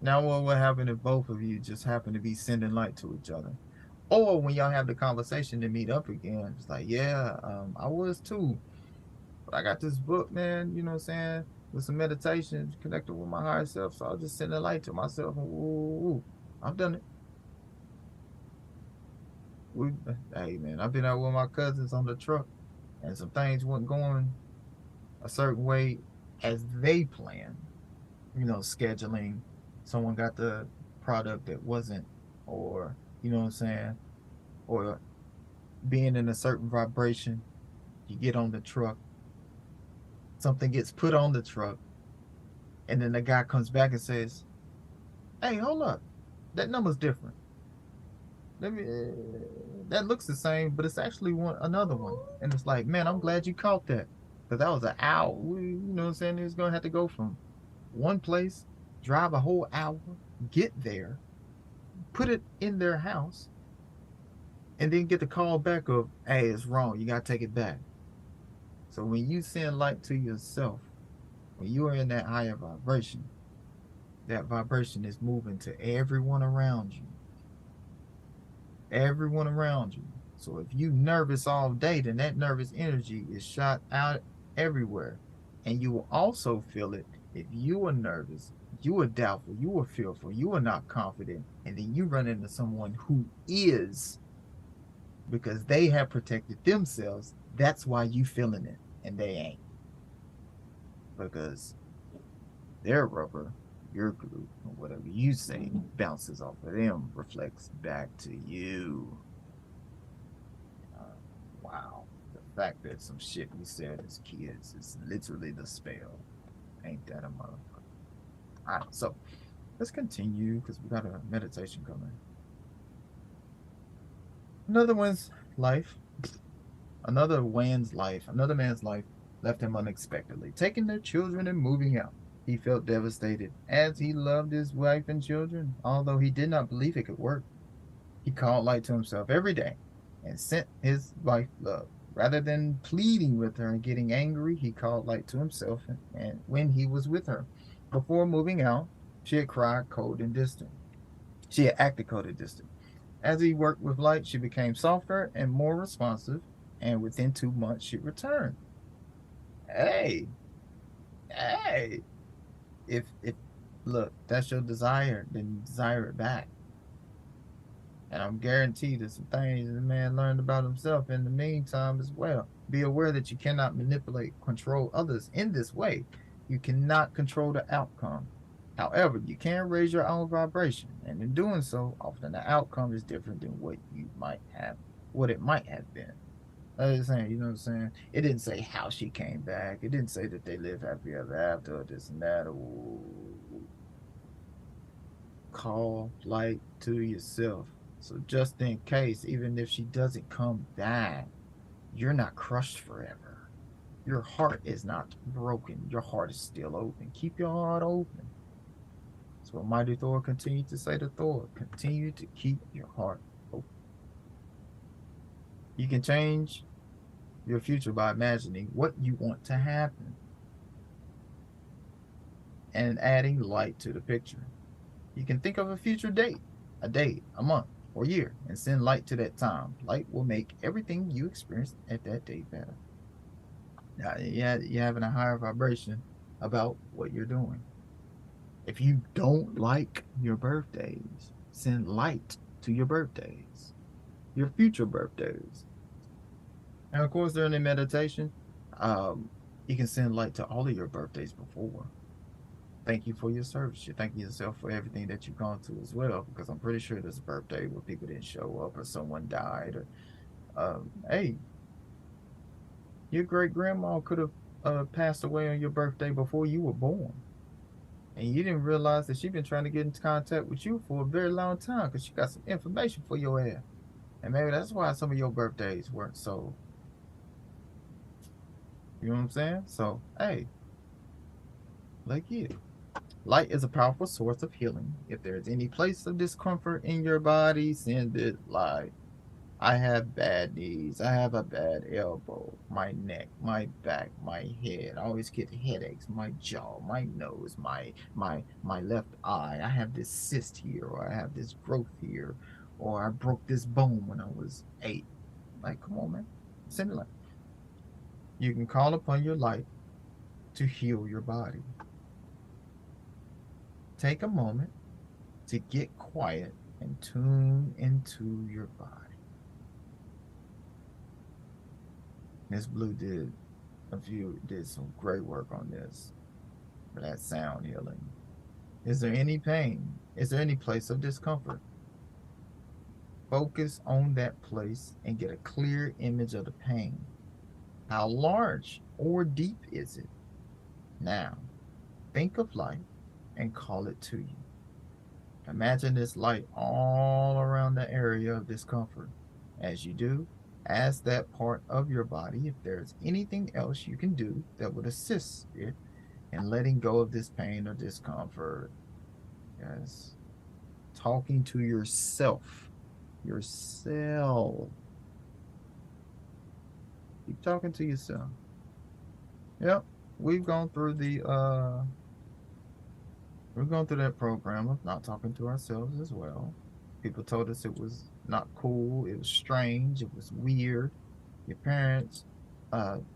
Now, what would happen if both of you just happen to be sending light to each other? Or when y'all have the conversation to meet up again, it's like, yeah, I was too. But I got this book, man, you know what I'm saying? with some meditation, connected with my higher self. So I'll just send a light to myself. And woo, I've done it. Hey man, I've been out with my cousins on the truck, and some things weren't going a certain way as they planned. Scheduling. Someone got the product that wasn't, or what I'm saying, or being in a certain vibration. You get on the truck, something gets put on the truck, and then the guy comes back and says, "Hey, hold up, that number's different. Let me. That looks the same, but it's actually another one." And it's like, man, I'm glad you caught that, because that was an hour. What I'm saying? It's gonna have to go from one place, drive a whole hour, get there, put it in their house, and then get the call back of, "Hey, it's wrong. You gotta take it back." So when you send light to yourself, when you are in that higher vibration, that vibration is moving to everyone around you. Everyone around you. So if you nervous all day, then that nervous energy is shot out everywhere. And you will also feel it if you are nervous, you are doubtful, you are fearful, you are not confident, and then you run into someone who is, because they have protected themselves. That's why you feeling it, and they ain't. Because their rubber, your glue, or whatever you say, bounces off of them, reflects back to you. Wow. The fact that some shit we said as kids is literally the spell. Ain't that a motherfucker? All right, so let's continue because we got a meditation coming. Another man's life left him unexpectedly, taking their children and moving out. He felt devastated, as he loved his wife and children, although he did not believe it could work. He called light to himself every day and sent his wife love. Rather than pleading with her and getting angry, he called light to himself and when he was with her. Before moving out, she had cried cold and distant. She had acted cold and distant. As he worked with light, she became softer and more responsive, and within 2 months she returned. Hey, hey. If look, that's your desire, then desire it back. And I'm guaranteed there's some things the man learned about himself in the meantime as well. Be aware that you cannot manipulate, control others in this way. You cannot control the outcome. However, you can raise your own vibration, and in doing so, often the outcome is different than what it might have been. I was saying, you know what I'm saying? It didn't say how she came back. It didn't say that they live happy ever after, or this and that. Call light to yourself. So just in case, even if she doesn't come back, you're not crushed forever. Your heart is not broken. Your heart is still open. Keep your heart open. That's what Mighty Thor continued to say to Thor. Continue to keep your heart open. You can change your future by imagining what you want to happen and adding light to the picture. You can think of a future date, a day, a month, or year, and send light to that time. Light will make everything you experience at that day better. Now, you're having a higher vibration about what you're doing. If you don't like your birthdays, send light to your birthdays, your future birthdays. And of course, during the meditation, you can send light to all of your birthdays before. Thank you for your service. You're thanking yourself for everything that you've gone through as well, because I'm pretty sure there's a birthday where people didn't show up or someone died. Or, hey, your great grandma could have passed away on your birthday before you were born. And you didn't realize that she's been trying to get into contact with you for a very long time because she got some information for your ass. And maybe that's why some of your birthdays weren't so. You know what I'm saying? So, hey, like you. Light is a powerful source of healing. If there's any place of discomfort in your body, send it light. I have bad knees. I have a bad elbow, my neck, my back, my head. I always get headaches, my jaw, my nose, my left eye. I have this cyst here, or I have this growth here, or I broke this bone when I was 8. Like, come on, man. Send it light. You can call upon your light to heal your body. Take a moment to get quiet and tune into your body. Miss Blue did some great work on this for that sound healing. Is there any pain? Is there any place of discomfort? Focus on that place and get a clear image of the pain. How large or deep is it? Now, think of light and call it to you. Imagine this light all around the area of discomfort. As you do, ask that part of your body if there's anything else you can do that would assist it in letting go of this pain or discomfort. Yes. Talking to yourself. Yourself. Keep talking to yourself. Yep. We've gone through that program of not talking to ourselves as well. People told us it was not cool, it was strange, it was weird. Your parents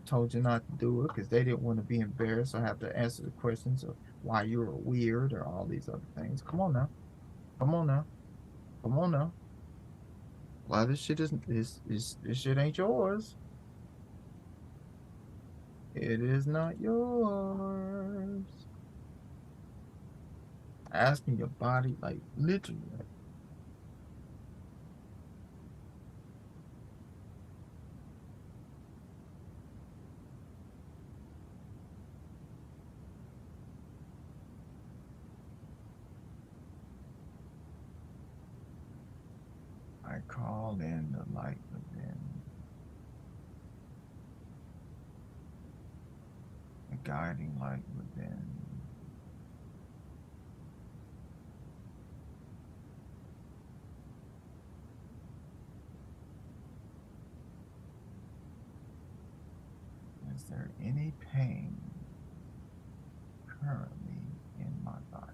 told you not to do it because they didn't want to be embarrassed or have to answer the questions of why you were weird or all these other things. Come on now. Come on now. Come on now. Why this shit isn't this shit ain't yours. It is not yours. Asking your body, like literally. I call in the light within. The guiding light within. Is there any pain currently in my body?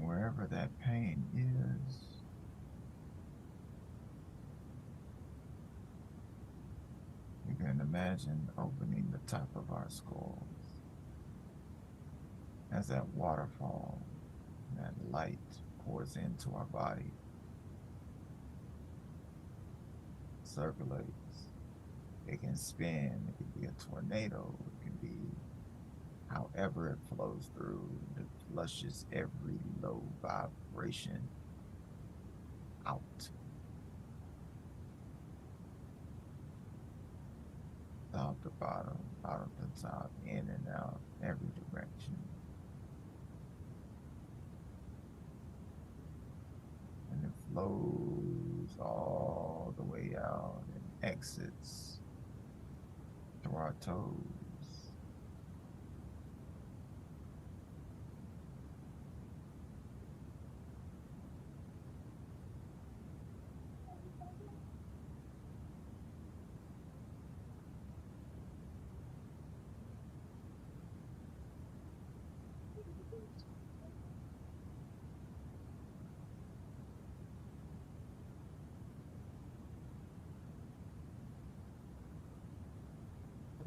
Wherever that pain is, you can imagine opening the top of our skulls as that waterfall, that light pours into our body, circulates. It can spin, it can be a tornado, it can be however it flows through, it flushes every low vibration out. Top to bottom, bottom to top, in and out, every direction. And it flows all the way out and exits through our toes.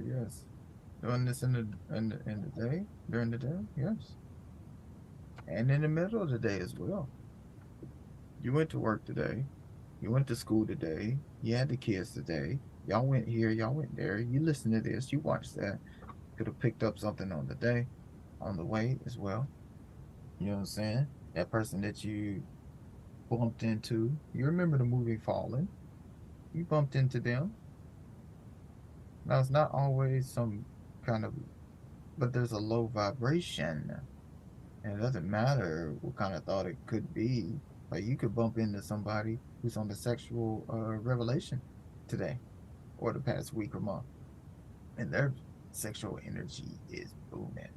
Yes. Doing this in the day, during the day, yes. And in the middle of the day as well. You went to work today. You went to school today. You had the kids today. Y'all went here, y'all went there. You listened to this, you watched that. Could have picked up something on the day, on the way as well. You know what I'm saying? That person that you bumped into. You remember the movie Fallen? You bumped into them. Now it's not always some kind of, but there's a low vibration. And it doesn't matter what kind of thought it could be. Like you could bump into somebody who's on the sexual revelation today or the past week or month, and their sexual energy is booming.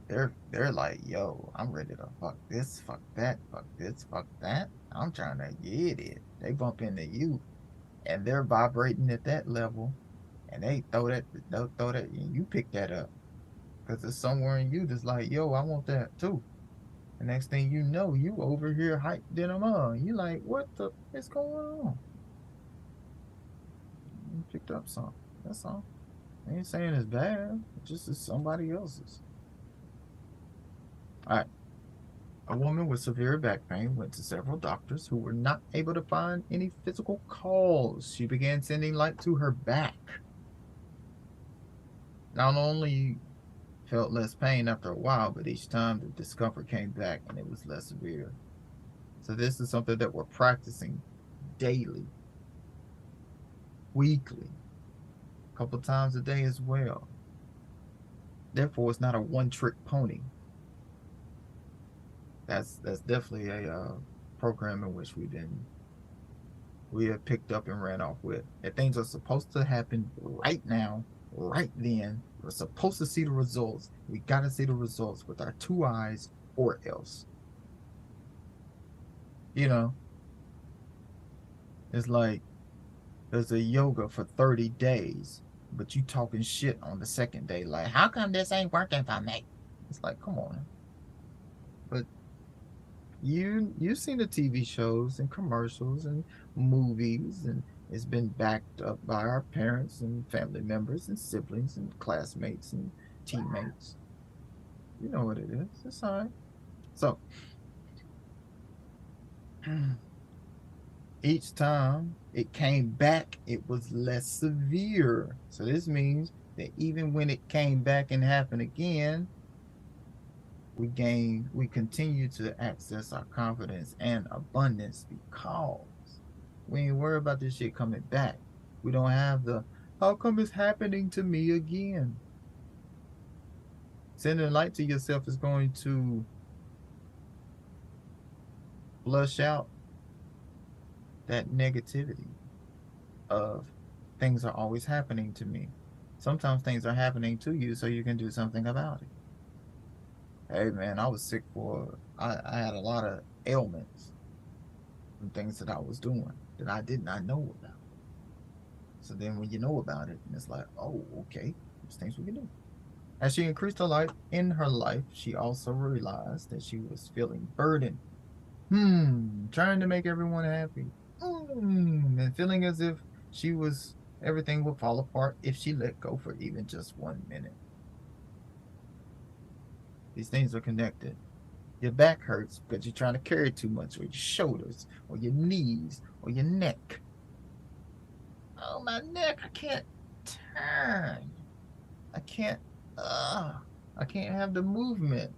They're like, yo, I'm ready to fuck this, fuck that, fuck this, fuck that. I'm trying to get it. They bump into you, and they're vibrating at that level, and they'll throw that, and you pick that up because it's somewhere in you that's like, yo, I want that too. The next thing you know, you over here hyped in them on. You like, what the is going on? You picked up something. That's all. I ain't saying it's bad. It's just it's somebody else's. All right. A woman with severe back pain went to several doctors who were not able to find any physical cause. She began sending light to her back. Not only felt less pain after a while, but each time the discomfort came back and it was less severe. So this is something that we're practicing daily, weekly, a couple times a day as well. Therefore, it's not a one-trick pony. That's definitely a program in which we have picked up and ran off with. And things are supposed to happen right now, right then. We're supposed to see the results. We got to see the results with our two eyes, or else. You know, it's like there's a yoga for 30 days, but you talking shit on the second day. Like, how come this ain't working for me? It's like, come on. But you've seen the TV shows and commercials and movies, and it's been backed up by our parents and family members and siblings and classmates and teammates. You know what it is. It's all right. So each time it came back, it was less severe. So this means that even when it came back and happened again, we continue to access our confidence and abundance because we ain't worried about this shit coming back. We don't have the how come it's happening to me again. Sending light to yourself is going to flush out that negativity of things are always happening to me. Sometimes things are happening to you so you can do something about it. Hey man, I was sick I had a lot of ailments and things that I was doing that I did not know about. So then when you know about it, and it's like, oh, okay, there's things we can do. As she increased her life in her life, she also realized that she was feeling burdened. Trying to make everyone happy. And feeling as if she was everything would fall apart if she let go for even just 1 minute. These things are connected. Your back hurts because you're trying to carry too much, or your shoulders, or your knees, or your neck. Oh, my neck, I can't turn. I can't, I can't have the movement.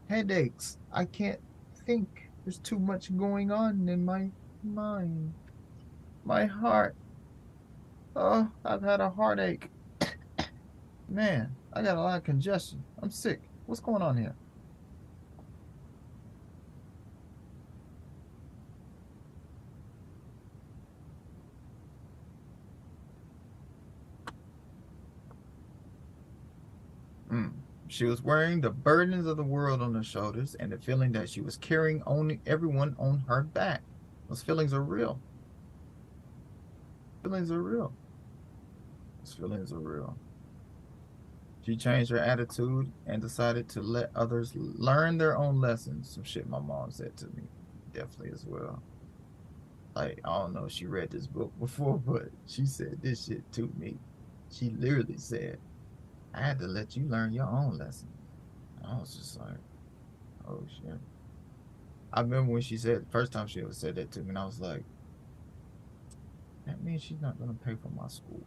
Headaches. I can't think. There's too much going on in my mind. My heart. Oh, I've had a heartache. Man, I got a lot of congestion. I'm sick. What's going on here? Mm. She was wearing the burdens of the world on her shoulders and the feeling that she was carrying only everyone on her back. Those feelings are real. Feelings are real. Those feelings are real. She changed her attitude and decided to let others learn their own lessons. Some shit my mom said to me, definitely as well. Like, I don't know if she read this book before, but she said this shit to me. She literally said, I had to let you learn your own lesson. I was just like, oh shit. I remember when she said, first time she ever said that to me, and I was like, that means she's not going to pay for my school.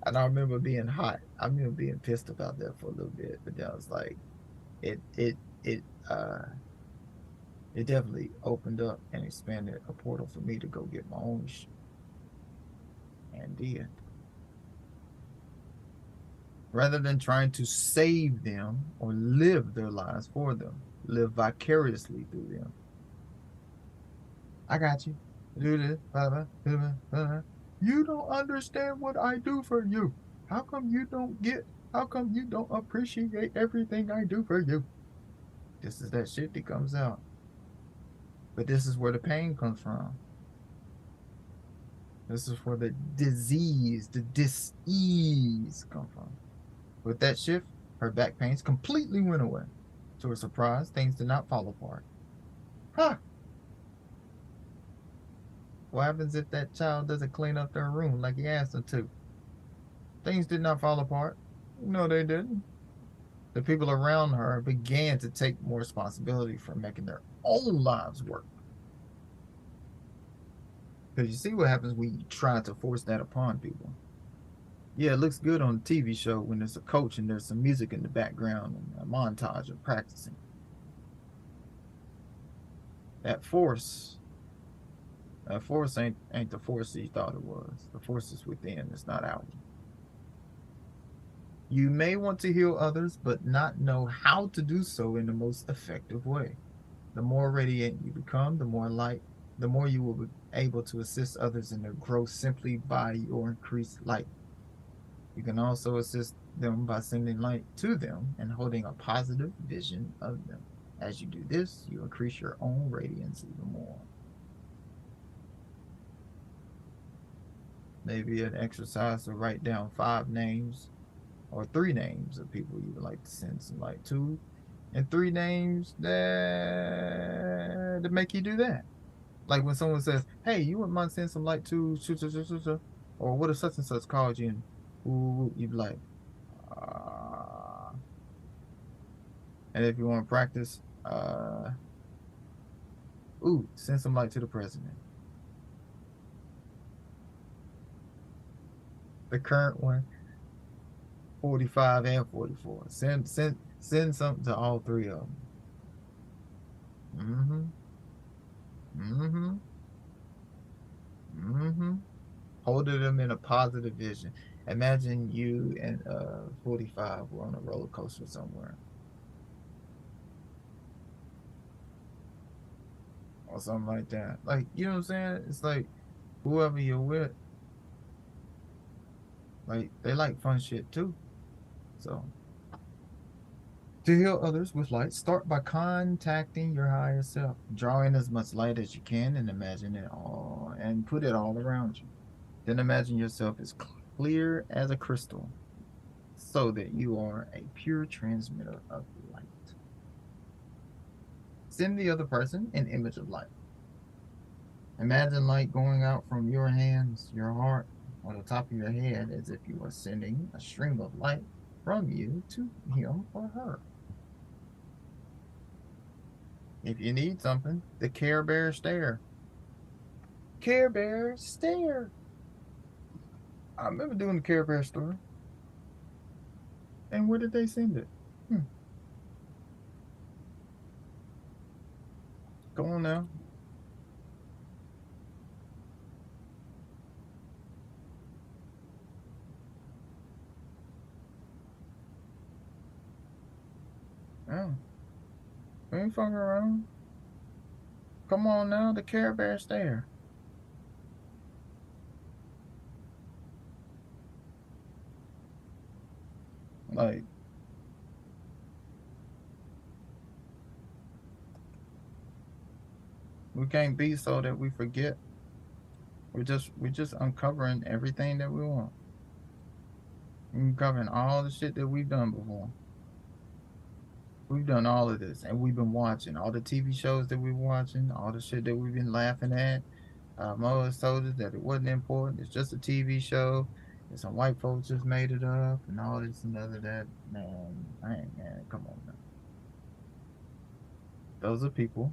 And I remember being hot. I remember being pissed about that for a little bit, but then I was like, it, it, it, uh, it definitely opened up and expanded a portal for me to go get my own shit. And did. Rather than trying to save them or live their lives for them, live vicariously through them. I got you. Do this. Blah, blah, blah, blah, blah. You don't understand what I do for you. How come you don't get, how come you don't appreciate everything I do for you? This is that shit that comes out. But this is where the pain comes from. This is where the disease, the dis-ease come from. With that shift, her back pains completely went away. To her surprise, things did not fall apart. Huh. What happens if that child doesn't clean up their room like he asked them to? Things did not fall apart. No, they didn't. The people around her began to take more responsibility for making their own lives work. Because you see what happens when you try to force that upon people. Yeah, it looks good on a TV show when there's a coach and there's some music in the background and a montage of practicing. That force ain't the force you thought it was. The force is within, it's not out. You may want to heal others, but not know how to do so in the most effective way. The more radiant you become, the more light, the more you will be able to assist others in their growth simply by your increased light. You can also assist them by sending light to them and holding a positive vision of them. As you do this, you increase your own radiance even more. Maybe an exercise to write down 5 names or 3 names of people you would like to send some light to, and 3 names that make you do that. Like when someone says, "Hey, you wouldn't mind sending some light to," or what if such and such called you, and you'd be like, and if you want to practice, send some light to the president. The current one, 45 and 44. Send something to all 3 of them. Holding them in a positive vision. Imagine you and 45 were on a roller coaster somewhere. Or something like that. Like, you know what I'm saying? It's like whoever you're with, like, they like fun shit too. So to heal others with light, start by contacting your higher self. Draw in as much light as you can and imagine it all and put it all around you. Then imagine yourself as clear as a crystal so that you are a pure transmitter of light. Send the other person an image of light. Imagine light going out from your hands, your heart, on the top of your head as if you are sending a stream of light from you to him or her. If you need something, the Care Bear stare. Care Bear stare. I remember doing the Care Bear story. And where did they send it? Go on now. Oh. We ain't fucking around. Come on now, the Care Bear stare. Like, we can't be so that we forget. We're just uncovering everything that we want. We're uncovering all the shit that we've done before. We've done all of this, and we've been watching all the TV shows that we're watching, all the shit that we've been laughing at. Mother told us that it wasn't important. It's just a TV show. And some white folks just made it up, and all this and other that. Man, come on now. Those are people.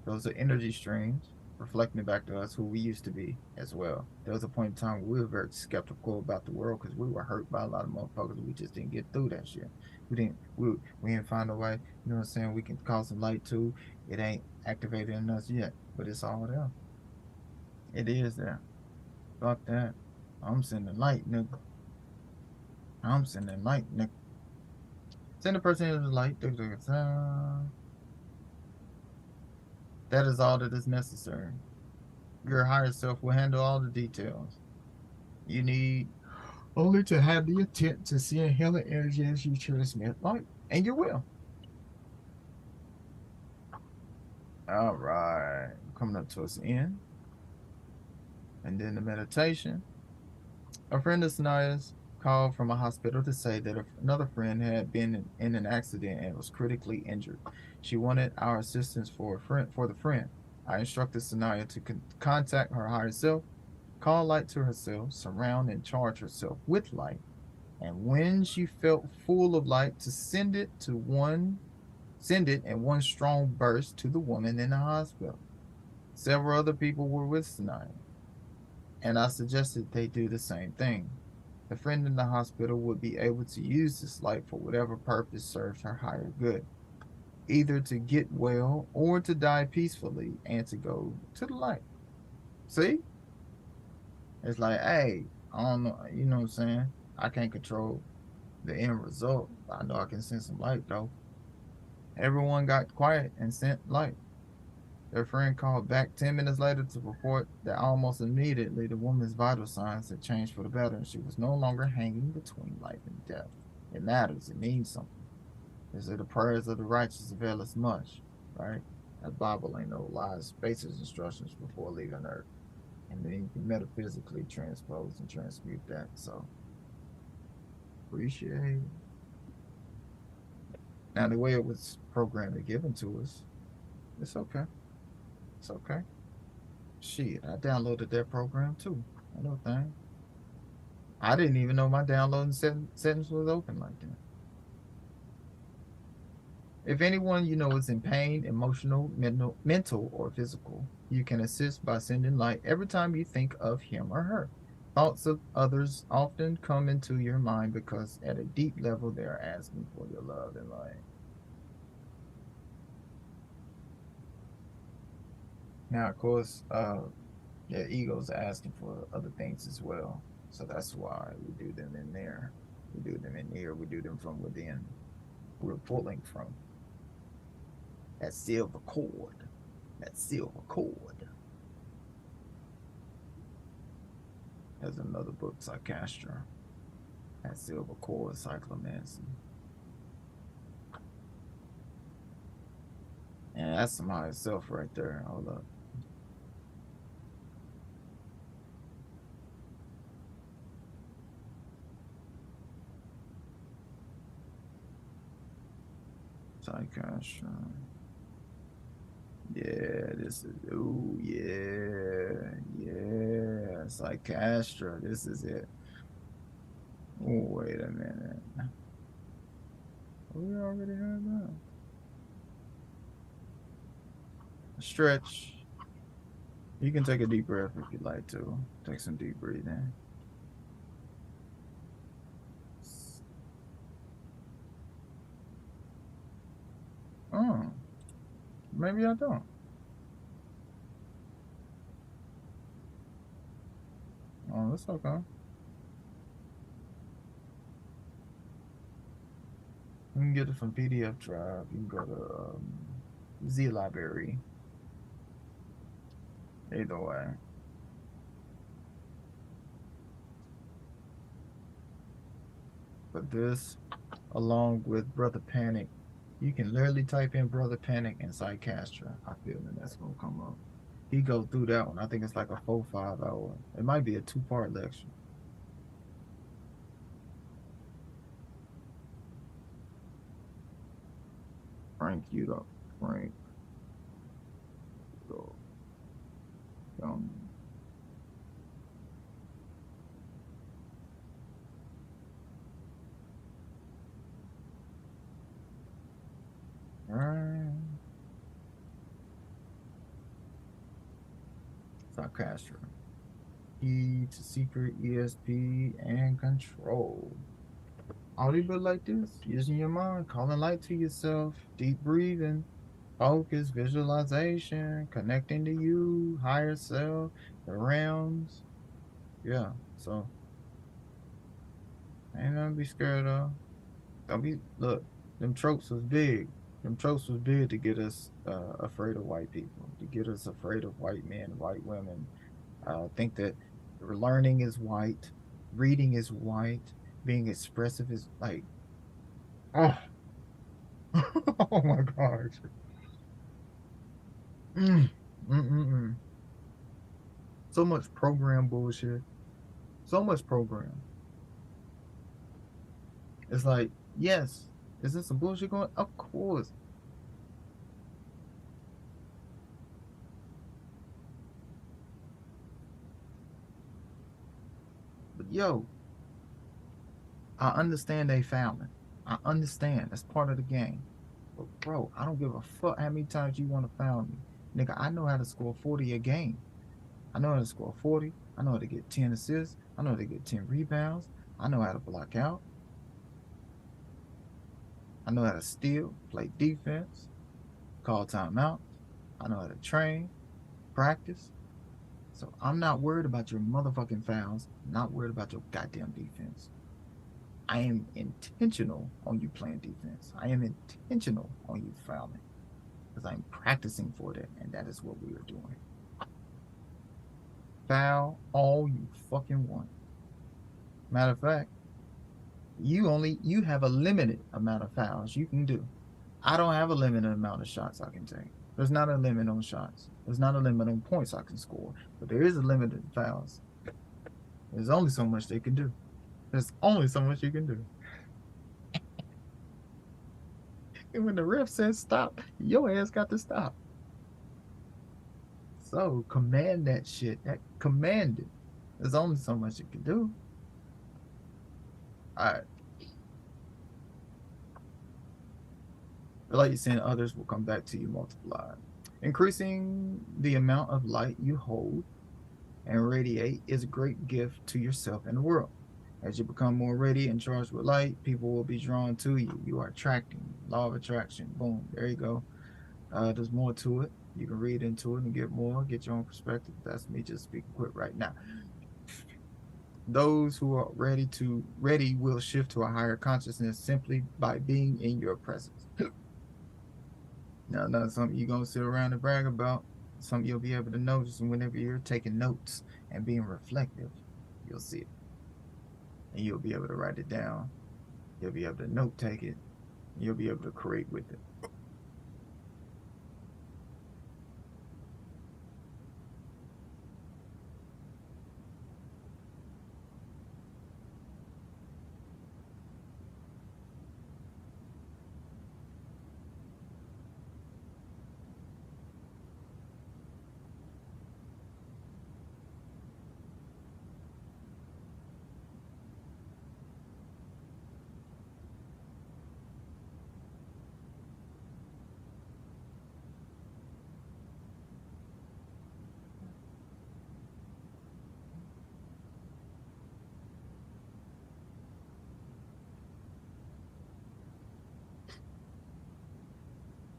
Those are energy streams reflecting back to us who we used to be as well. There was a point in time where we were very skeptical about the world because we were hurt by a lot of motherfuckers. We just didn't get through that shit. We didn't find a way. You know what I'm saying? We can call some light too. It ain't activated in us yet, but it's all there. It is there. Fuck that. I'm sending light, nigga. I'm sending light, nigga. Send the person into the light. That is all that is necessary. Your higher self will handle all the details. You need only to have the intent to see and heal the energy as you transmit light, and you will. All right, coming up towards the end, and then the meditation. A friend of Sanaya's called from a hospital to say that another friend had been in an accident and was critically injured. She wanted our assistance for the friend. I instructed Sanaya to contact her higher self, call light to herself, surround and charge herself with light, and when she felt full of light, to send it in one strong burst to the woman in the hospital. Several other people were with Sanaya, and I suggested they do the same thing. The friend in the hospital would be able to use this light for whatever purpose served her higher good, either to get well or to die peacefully and to go to the light. See? It's like, hey, I don't know, you know what I'm saying? I can't control the end result. I know I can send some light though. Everyone got quiet and sent light. Their friend called back 10 minutes later to report that almost immediately the woman's vital signs had changed for the better and she was no longer hanging between life and death. It matters. It means something. They say the prayers of the righteous avail us much, right? That Bible ain't no lies. Basic instructions before leaving Earth. And then you can metaphysically transpose and transmute that. So, appreciate it. Now, the way it was programmed and given to us, it's okay. It's okay. Shit, I downloaded that program too. I know thing. I didn't even know my downloading settings was open like that. If anyone you know is in pain, emotional, mental, or physical, you can assist by sending light every time you think of him or her. Thoughts of others often come into your mind because at a deep level they are asking for your love and light. Now, of course, their egos are asking for other things as well. So that's why we do them in there. We do them in here. We do them from within. We're pulling from that silver cord. That silver cord. There's another book, Psychastra. That silver cord, cyclomancy. And that's some higher self right there. Hold up. Psychastra. Yeah, this is, ooh, yeah, yeah, Psychastra, this is it. Oh, wait a minute. We already had that. Stretch. You can take a deep breath if you'd like to. Take some deep breathing. Oh, maybe I don't. Oh, that's okay. You can get it from PDF Drive. You can go to Z Library. Either way. But this, along with Brother Panic, you can literally type in Brother Panic and Psychastra. I feel that that's gonna come up. He go through that one. I think it's like a 4-5 hour. It might be a 2-part lecture. Frank, you up. Frank. Go. Right. Psychastra. Key to secret ESP and control. Audible like this, using your mind, calling light to yourself, deep breathing, focus, visualization, connecting to you, higher self, the realms. Yeah, so ain't nothing to be scared of. Don't be, look, them tropes was big. Them tropes was big to get us afraid of white people, to get us afraid of white men, white women. Think that learning is white, reading is white, being expressive is like, oh, oh my gosh. Mm, mm, mm, mm. So much program bullshit. So much program. It's like, yes, is this some bullshit going? Of course. But yo, I understand they fouling. I understand. That's part of the game. But bro, I don't give a fuck how many times you want to foul me. Nigga, I know how to score 40 a game. I know how to score 40. I know how to get 10 assists. I know how to get 10 rebounds. I know how to block out. I know how to steal, play defense, call timeouts. I know how to train, practice. So I'm not worried about your motherfucking fouls. I'm not worried about your goddamn defense. I am intentional on you playing defense. I am intentional on you fouling because I'm practicing for that, and that is what we are doing. Foul all you fucking want. Matter of fact, you have a limited amount of fouls you can do. I don't have a limited amount of shots I can take. There's not a limit on shots. There's not a limit on points I can score, but there is a limit in fouls. There's only so much they can do. There's only so much you can do. And when the ref says stop, your ass got to stop. So command that shit. That command it. There's only so much you can do. All right. The light you send others will come back to you multiplied. Increasing the amount of light you hold and radiate is a great gift to yourself and the world. As you become more radiant and charged with light, people will be drawn to you. You are attracting. Law of attraction. Boom. There you go. There's more to it. You can read into it and get more, get your own perspective. That's me just speaking quick right now. Those who are ready will shift to a higher consciousness simply by being in your presence. Now, that's something you're gonna sit around and brag about. Something you'll be able to notice, and whenever you're taking notes and being reflective, you'll see it, and you'll be able to write it down. You'll be able to note take it. You'll be able to create with it.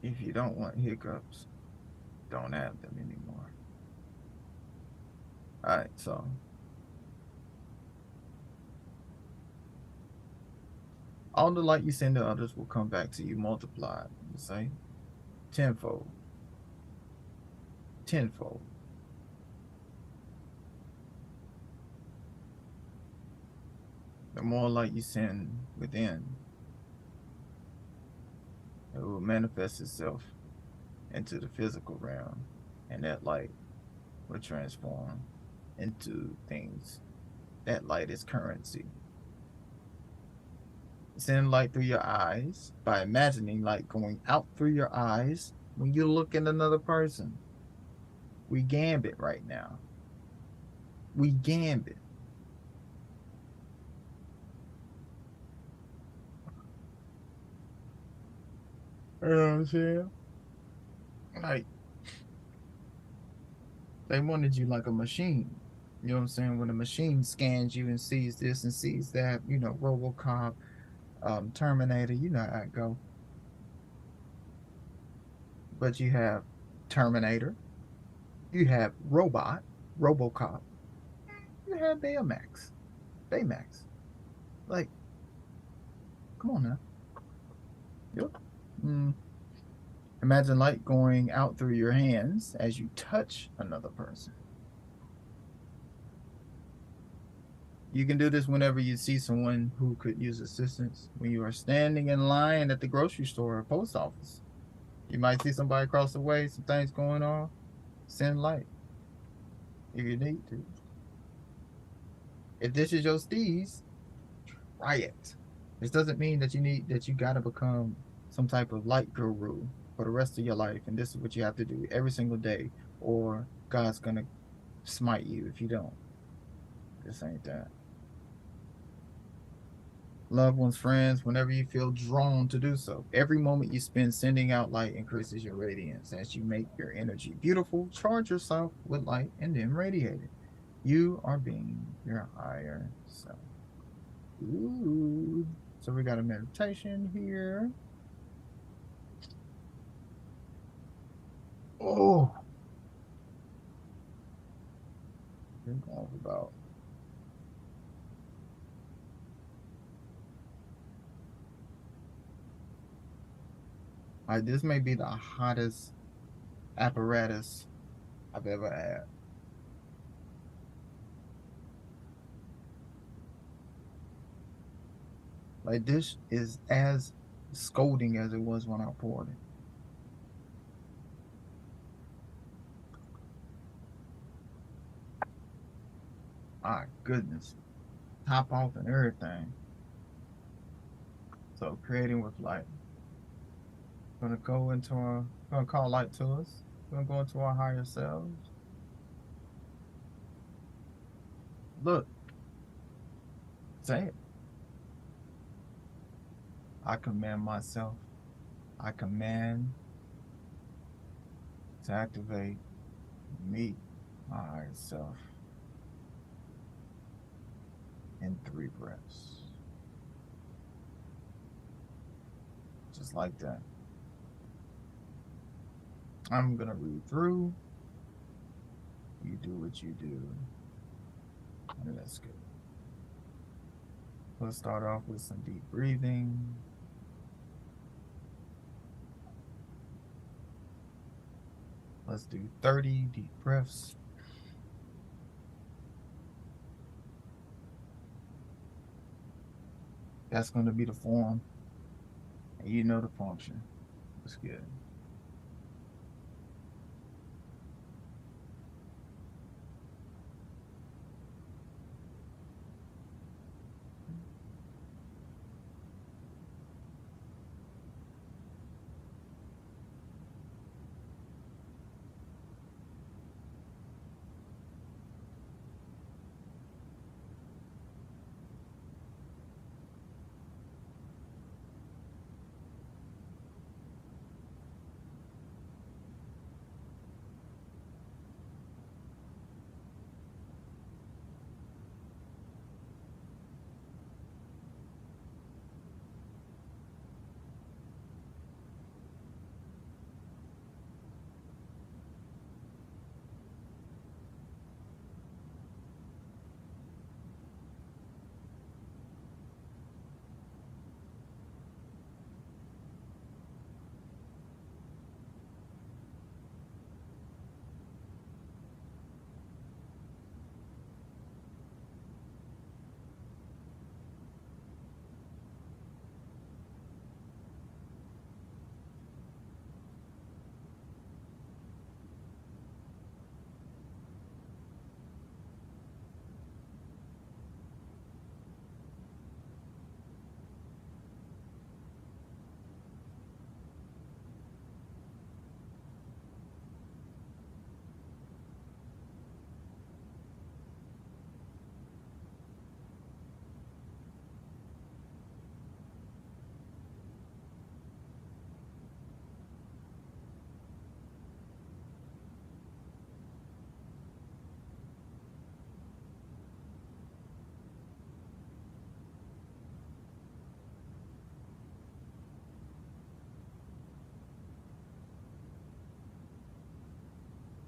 If you don't want hiccups, don't have them anymore. All right, so all the light you send to others will come back to you multiplied. You say tenfold, tenfold. The more light you send within, it will manifest itself into the physical realm, and that light will transform into things. That light is currency. Send light through your eyes by imagining light going out through your eyes when you look at another person. We gambit right now. We gambit. You know what I'm saying? Like, They wanted you like a machine. You know what I'm saying? When a machine scans you and sees this and sees that, you know, RoboCop, Terminator, you know how it go. But you have Terminator, you have Robot, RoboCop, you have Baymax. Like, come on now. Yep. Mm. Imagine light going out through your hands as you touch another person. You can do this whenever you see someone who could use assistance. When you are standing in line at the grocery store or post office, you might see somebody across the way, some things going on. Send light if you need to. If this is your steez, try it. This doesn't mean that you gotta become some type of light guru for the rest of your life, and this is what you have to do every single day, or God's gonna smite you if you don't. This ain't that. Loved ones, friends, whenever you feel drawn to do so. Every moment you spend sending out light increases your radiance. As you make your energy beautiful, charge yourself with light and then radiate it. You are being your higher self. Ooh. So we got a meditation here. Oh, about like this may be the hottest apparatus I've ever had. Like this is as scolding as it was when I poured it. My goodness. Top off and everything. So creating with light. Gonna call light to us. Gonna go into our higher selves. Look, say it. I command myself. I command to activate me, my higher self, in 3 breaths. Just like that. I'm gonna read through. You do what you do. And that's good. Let's start off with some deep breathing. Let's do 30 deep breaths. That's going to be the form. And you know the function. That's good.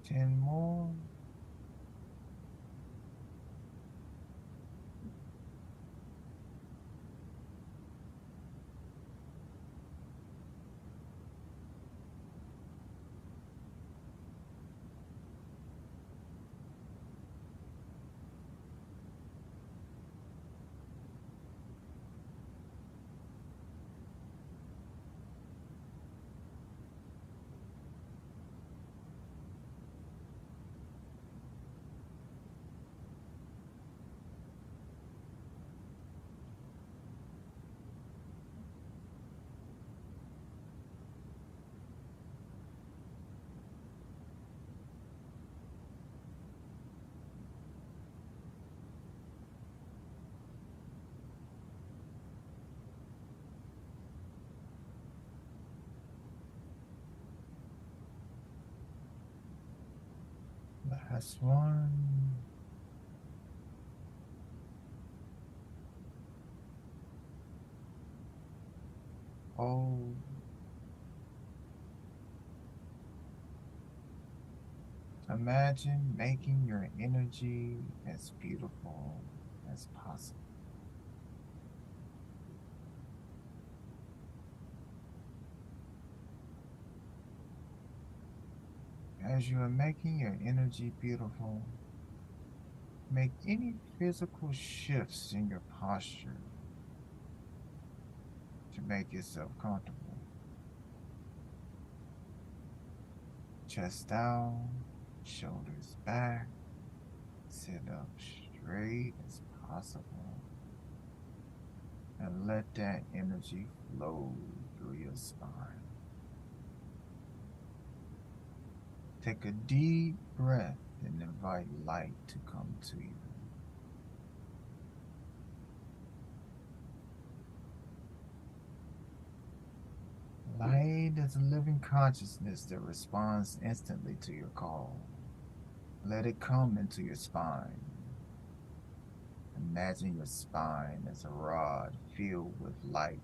10 more. Last one. Oh. Imagine making your energy as beautiful as possible. As you are making your energy beautiful, make any physical shifts in your posture to make yourself comfortable. Chest down, shoulders back, sit up straight as possible, and let that energy flow through your spine. Take a deep breath and invite light to come to you. Light is a living consciousness that responds instantly to your call. Let it come into your spine. Imagine your spine as a rod filled with light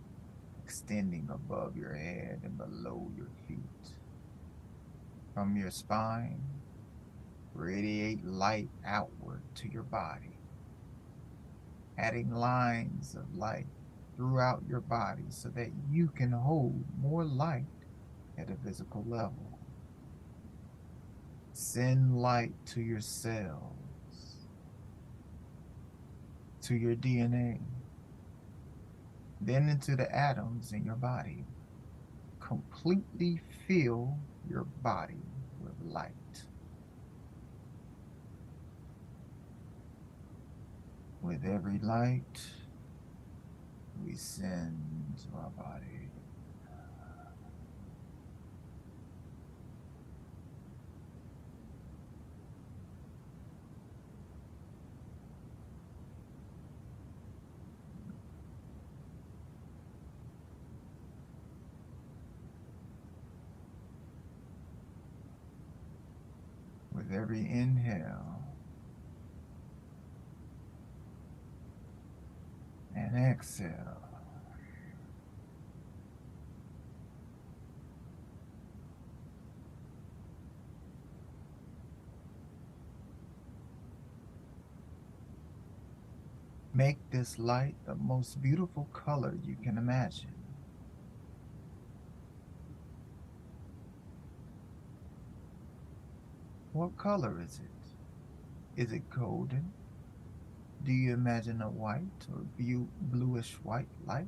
extending above your head and below your feet. From your spine, radiate light outward to your body, adding lines of light throughout your body so that you can hold more light at a physical level. Send light to your cells, to your DNA, then into the atoms in your body. Completely fill your body with light. With every light we send to our body, with every inhale and exhale, make this light the most beautiful color you can imagine. What color is it? Is it golden? Do you imagine a white or bluish white light?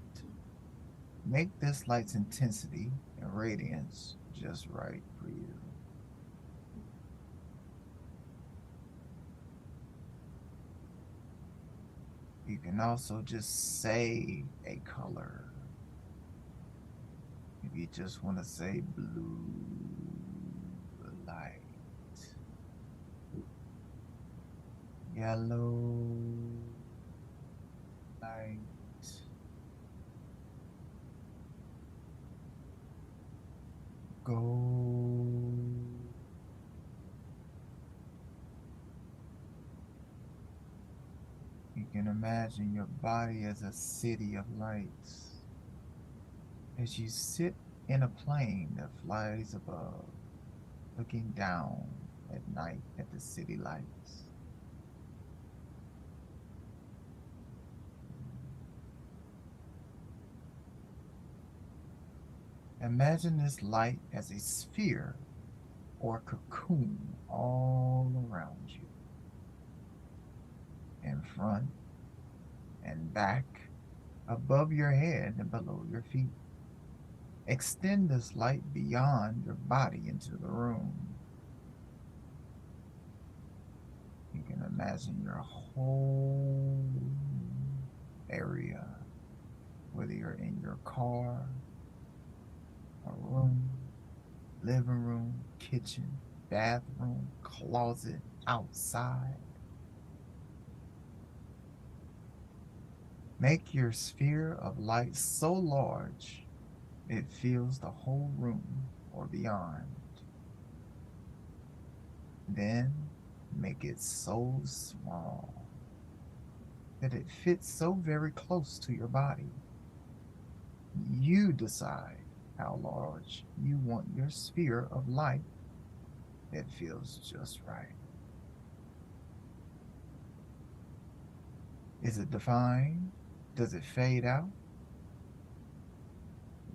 Make this light's intensity and radiance just right for you. You can also just say a color. If you just want to say blue light, yellow light, gold, you can imagine your body as a city of lights. As you sit in a plane that flies above, looking down at night at the city lights. Imagine this light as a sphere or cocoon all around you, in front and back, above your head and below your feet. Extend this light beyond your body into the room. You can imagine your whole area, whether you're in your car, a room, living room, kitchen, bathroom, closet, outside. Make your sphere of light so large it fills the whole room or beyond. Then make it so small that it fits so very close to your body. You decide how large you want your sphere of light that feels just right. Is it defined? Does it fade out?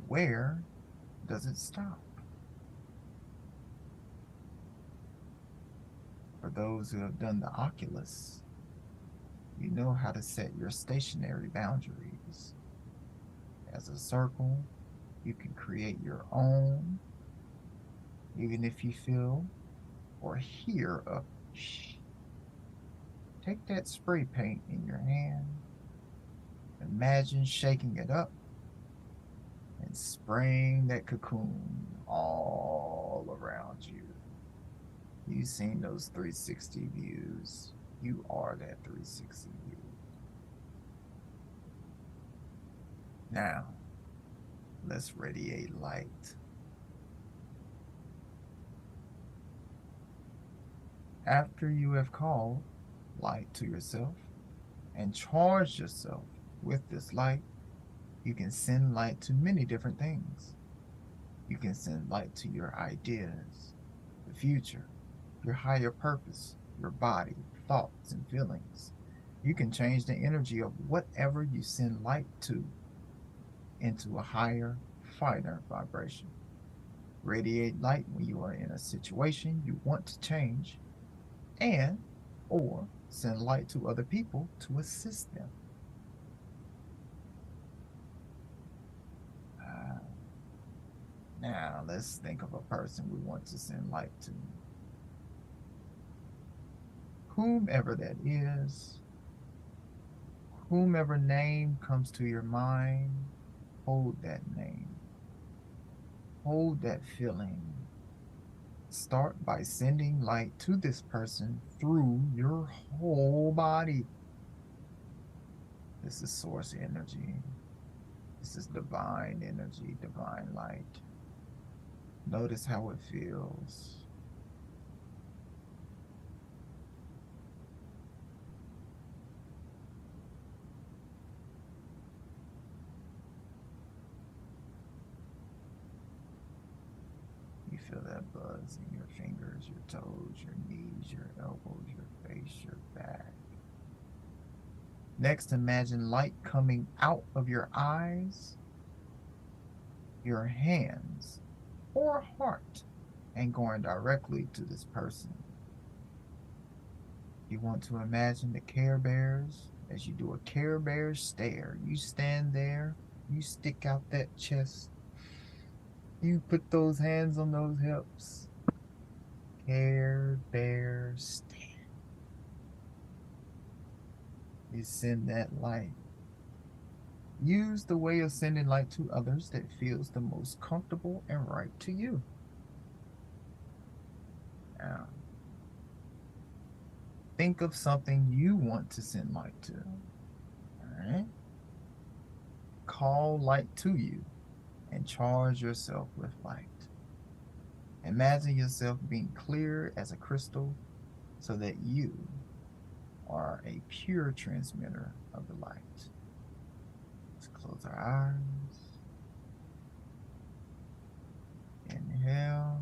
Where does it stop? For those who have done the Oculus, you know how to set your stationary boundaries. As a circle, you can create your own, even if you feel or hear a shh. Take that spray paint in your hand. Imagine shaking it up and spraying that cocoon all around you. You've seen those 360 views. You are that 360 view. Now, let's radiate light. After you have called light to yourself and charged yourself with this light, you can send light to many different things. You can send light to your ideas, the future, your higher purpose, your body, thoughts, and feelings. You can change the energy of whatever you send light to into a higher, finer vibration. Radiate light when you are in a situation you want to change, and or send light to other people to assist them. Now let's think of a person we want to send light to. Whomever that is, whomever name comes to your mind, hold that name. Hold that feeling. Start by sending light to this person through your whole body. This is source energy. This is divine energy, divine light. Notice how it feels. You feel that buzz in your fingers, your toes, your knees, your elbows, your face, your back. Next, imagine light coming out of your eyes, your hands, or heart, and going directly to this person. You want to imagine the Care Bears as you do a Care Bears stare. You stand there, you stick out that chest, you put those hands on those hips. Care Bears stare. You send that light. Use the way of sending light to others that feels the most comfortable and right to you. Now, think of something you want to send light to. All right? Call light to you and charge yourself with light. Imagine yourself being clear as a crystal so that you are a pure transmitter of the light. Let's close our eyes. Inhale.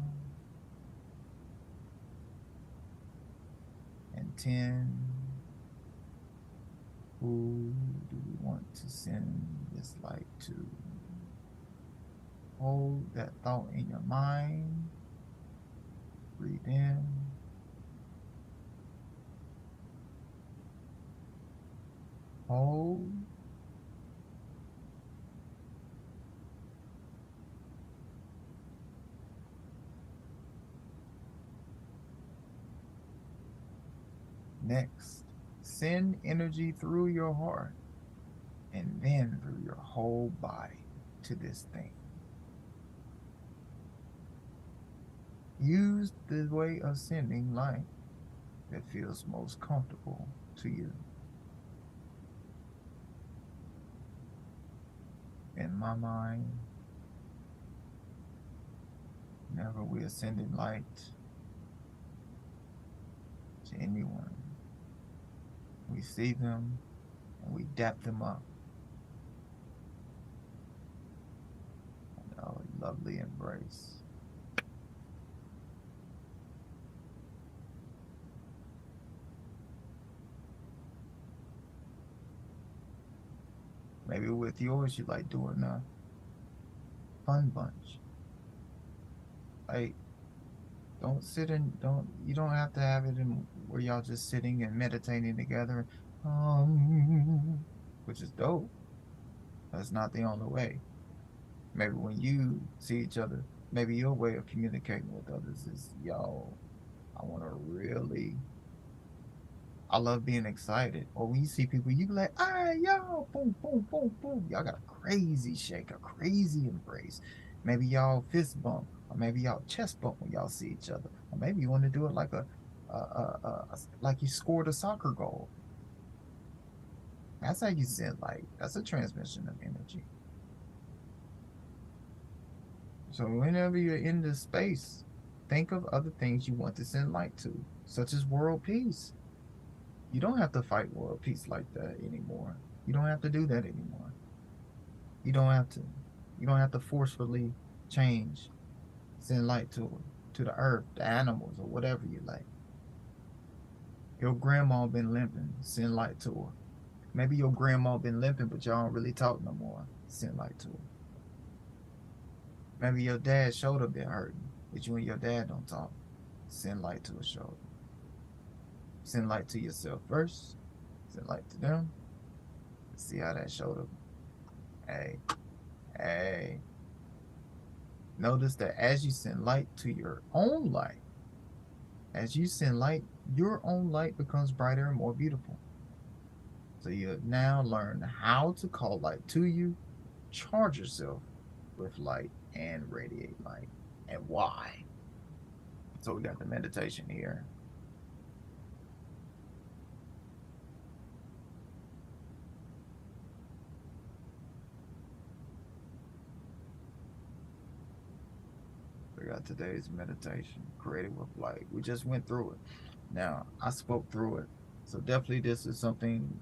10. Who do we want to send this light to? Hold that thought in your mind. Breathe in. Hold. Next, send energy through your heart and then through your whole body to this thing. Use the way of sending light that feels most comfortable to you. In my mind, whenever we are sending light to anyone, we see them and we dap them up. A lovely embrace. Maybe with yours, you like doing a fun bunch. Like, you don't have to have it in where y'all just sitting and meditating together, which is dope. That's not the only way. Maybe when you see each other, maybe your way of communicating with others is, yo, I love being excited. Or when you see people, you be like, all right, yo, boom, boom, boom, boom. Y'all got a crazy shake, a crazy embrace. Maybe y'all fist bump, or maybe y'all chest bump when y'all see each other. Or maybe you want to do it like like you scored a soccer goal. That's how you send light. That's a transmission of energy. So whenever you're in this space, think of other things you want to send light to, such as world peace. You don't have to fight world peace like that anymore. You don't have to do that anymore. You don't have to. You don't have to forcefully change, send light to the earth, the animals, or whatever you like. Your grandma been limping, send light to her. Maybe your grandma been limping, but y'all don't really talk no more. Send light to her. Maybe your dad's shoulder been hurting, but you and your dad don't talk. Send light to his shoulder. Send light to yourself first. Send light to them. See how that shoulder. Hey. Notice that as you send light to your own light, as you send light, your own light becomes brighter and more beautiful. So you now learn how to call light to you, charge yourself with light, and radiate light, and why. So we got the meditation here. We got today's meditation, created with light. We just went through it. Now, I spoke through it. So definitely this is something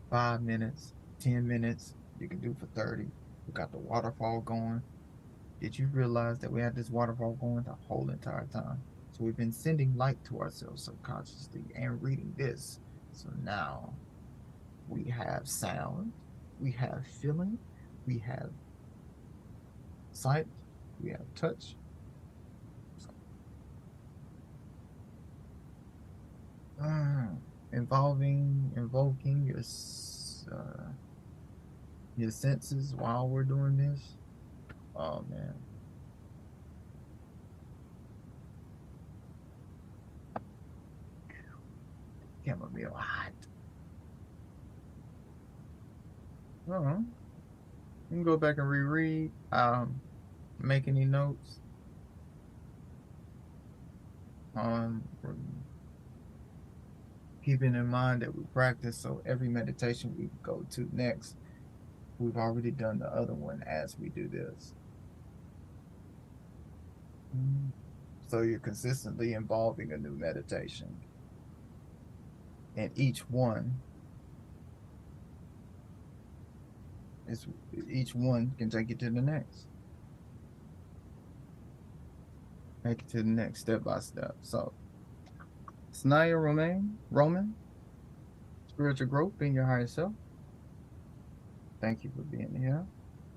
5 minutes, 10 minutes, you can do for 30. We got the waterfall going. Did you realize that we had this waterfall going the whole entire time? So we've been sending light to ourselves subconsciously and reading this. So now we have sound, we have feeling, we have sight, we have touch. Invoking your senses while we're doing this. Oh man. Chamomile hot. You can go back and reread. Make any notes. Keeping in mind that we practice, so every meditation we go to next, we've already done the other one as we do this. So you're consistently involving a new meditation. And each one can take you to the next. Make it to the next step by step. So Sanaya Roman, spiritual growth, being your higher self. Thank you for being here.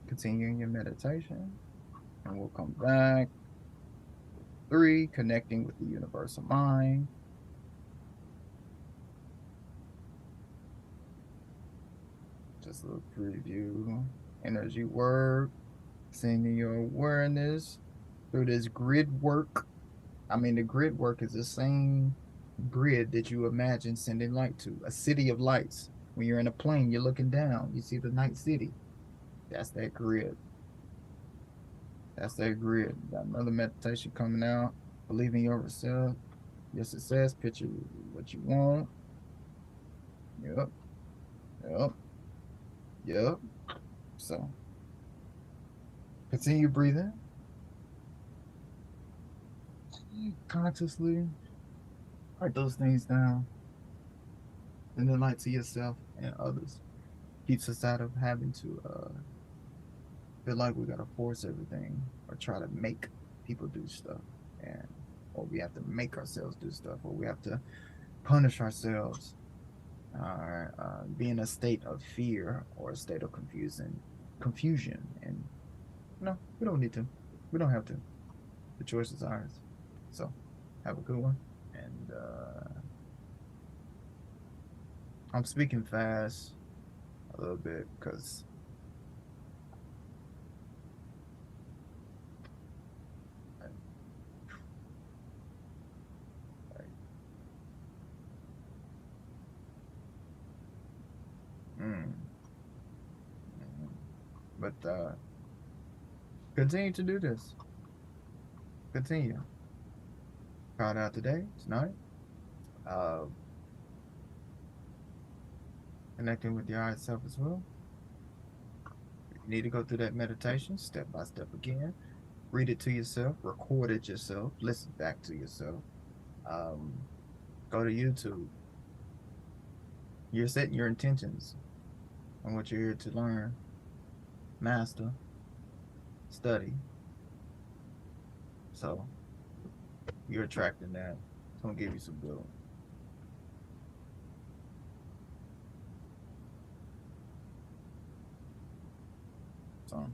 Continuing your meditation. And we'll come back. 3, connecting with the universal mind. Just a little preview. Energy work. Sending your awareness through this grid work. I mean, the grid work is the same grid that you imagine sending light to. A city of lights. When you're in a plane, you're looking down. You see the night city. That's that grid. That's that grid. Got another meditation coming out. Believe in yourself, your success. Picture what you want. Yep. Yep. Yep. So continue breathing consciously. Write those things down. And then light to yourself and others. Keeps us out of having to feel like we gotta force everything or try to make people do stuff, and or we have to make ourselves do stuff, or we have to punish ourselves, or be in a state of fear or a state of confusion. And no, we don't need to. We don't have to. The choice is ours. So have a good one. And I'm speaking fast a little bit because mm, but continue to do this. Continue. Try it out today, tonight. Uh, Connecting with your higher self as well. If you need to go through that meditation step by step again, read it to yourself, record it yourself, listen back to yourself. Um, Go to YouTube. You're setting your intentions on what you're here to learn, master, study. So you're attracting that. It's gonna give you some good. So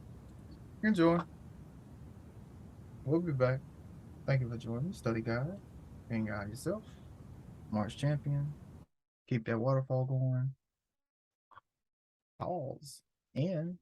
enjoy. We'll be back. Thank you for joining. Study guide. Being out yourself. March champion. Keep that waterfall going. Pause. And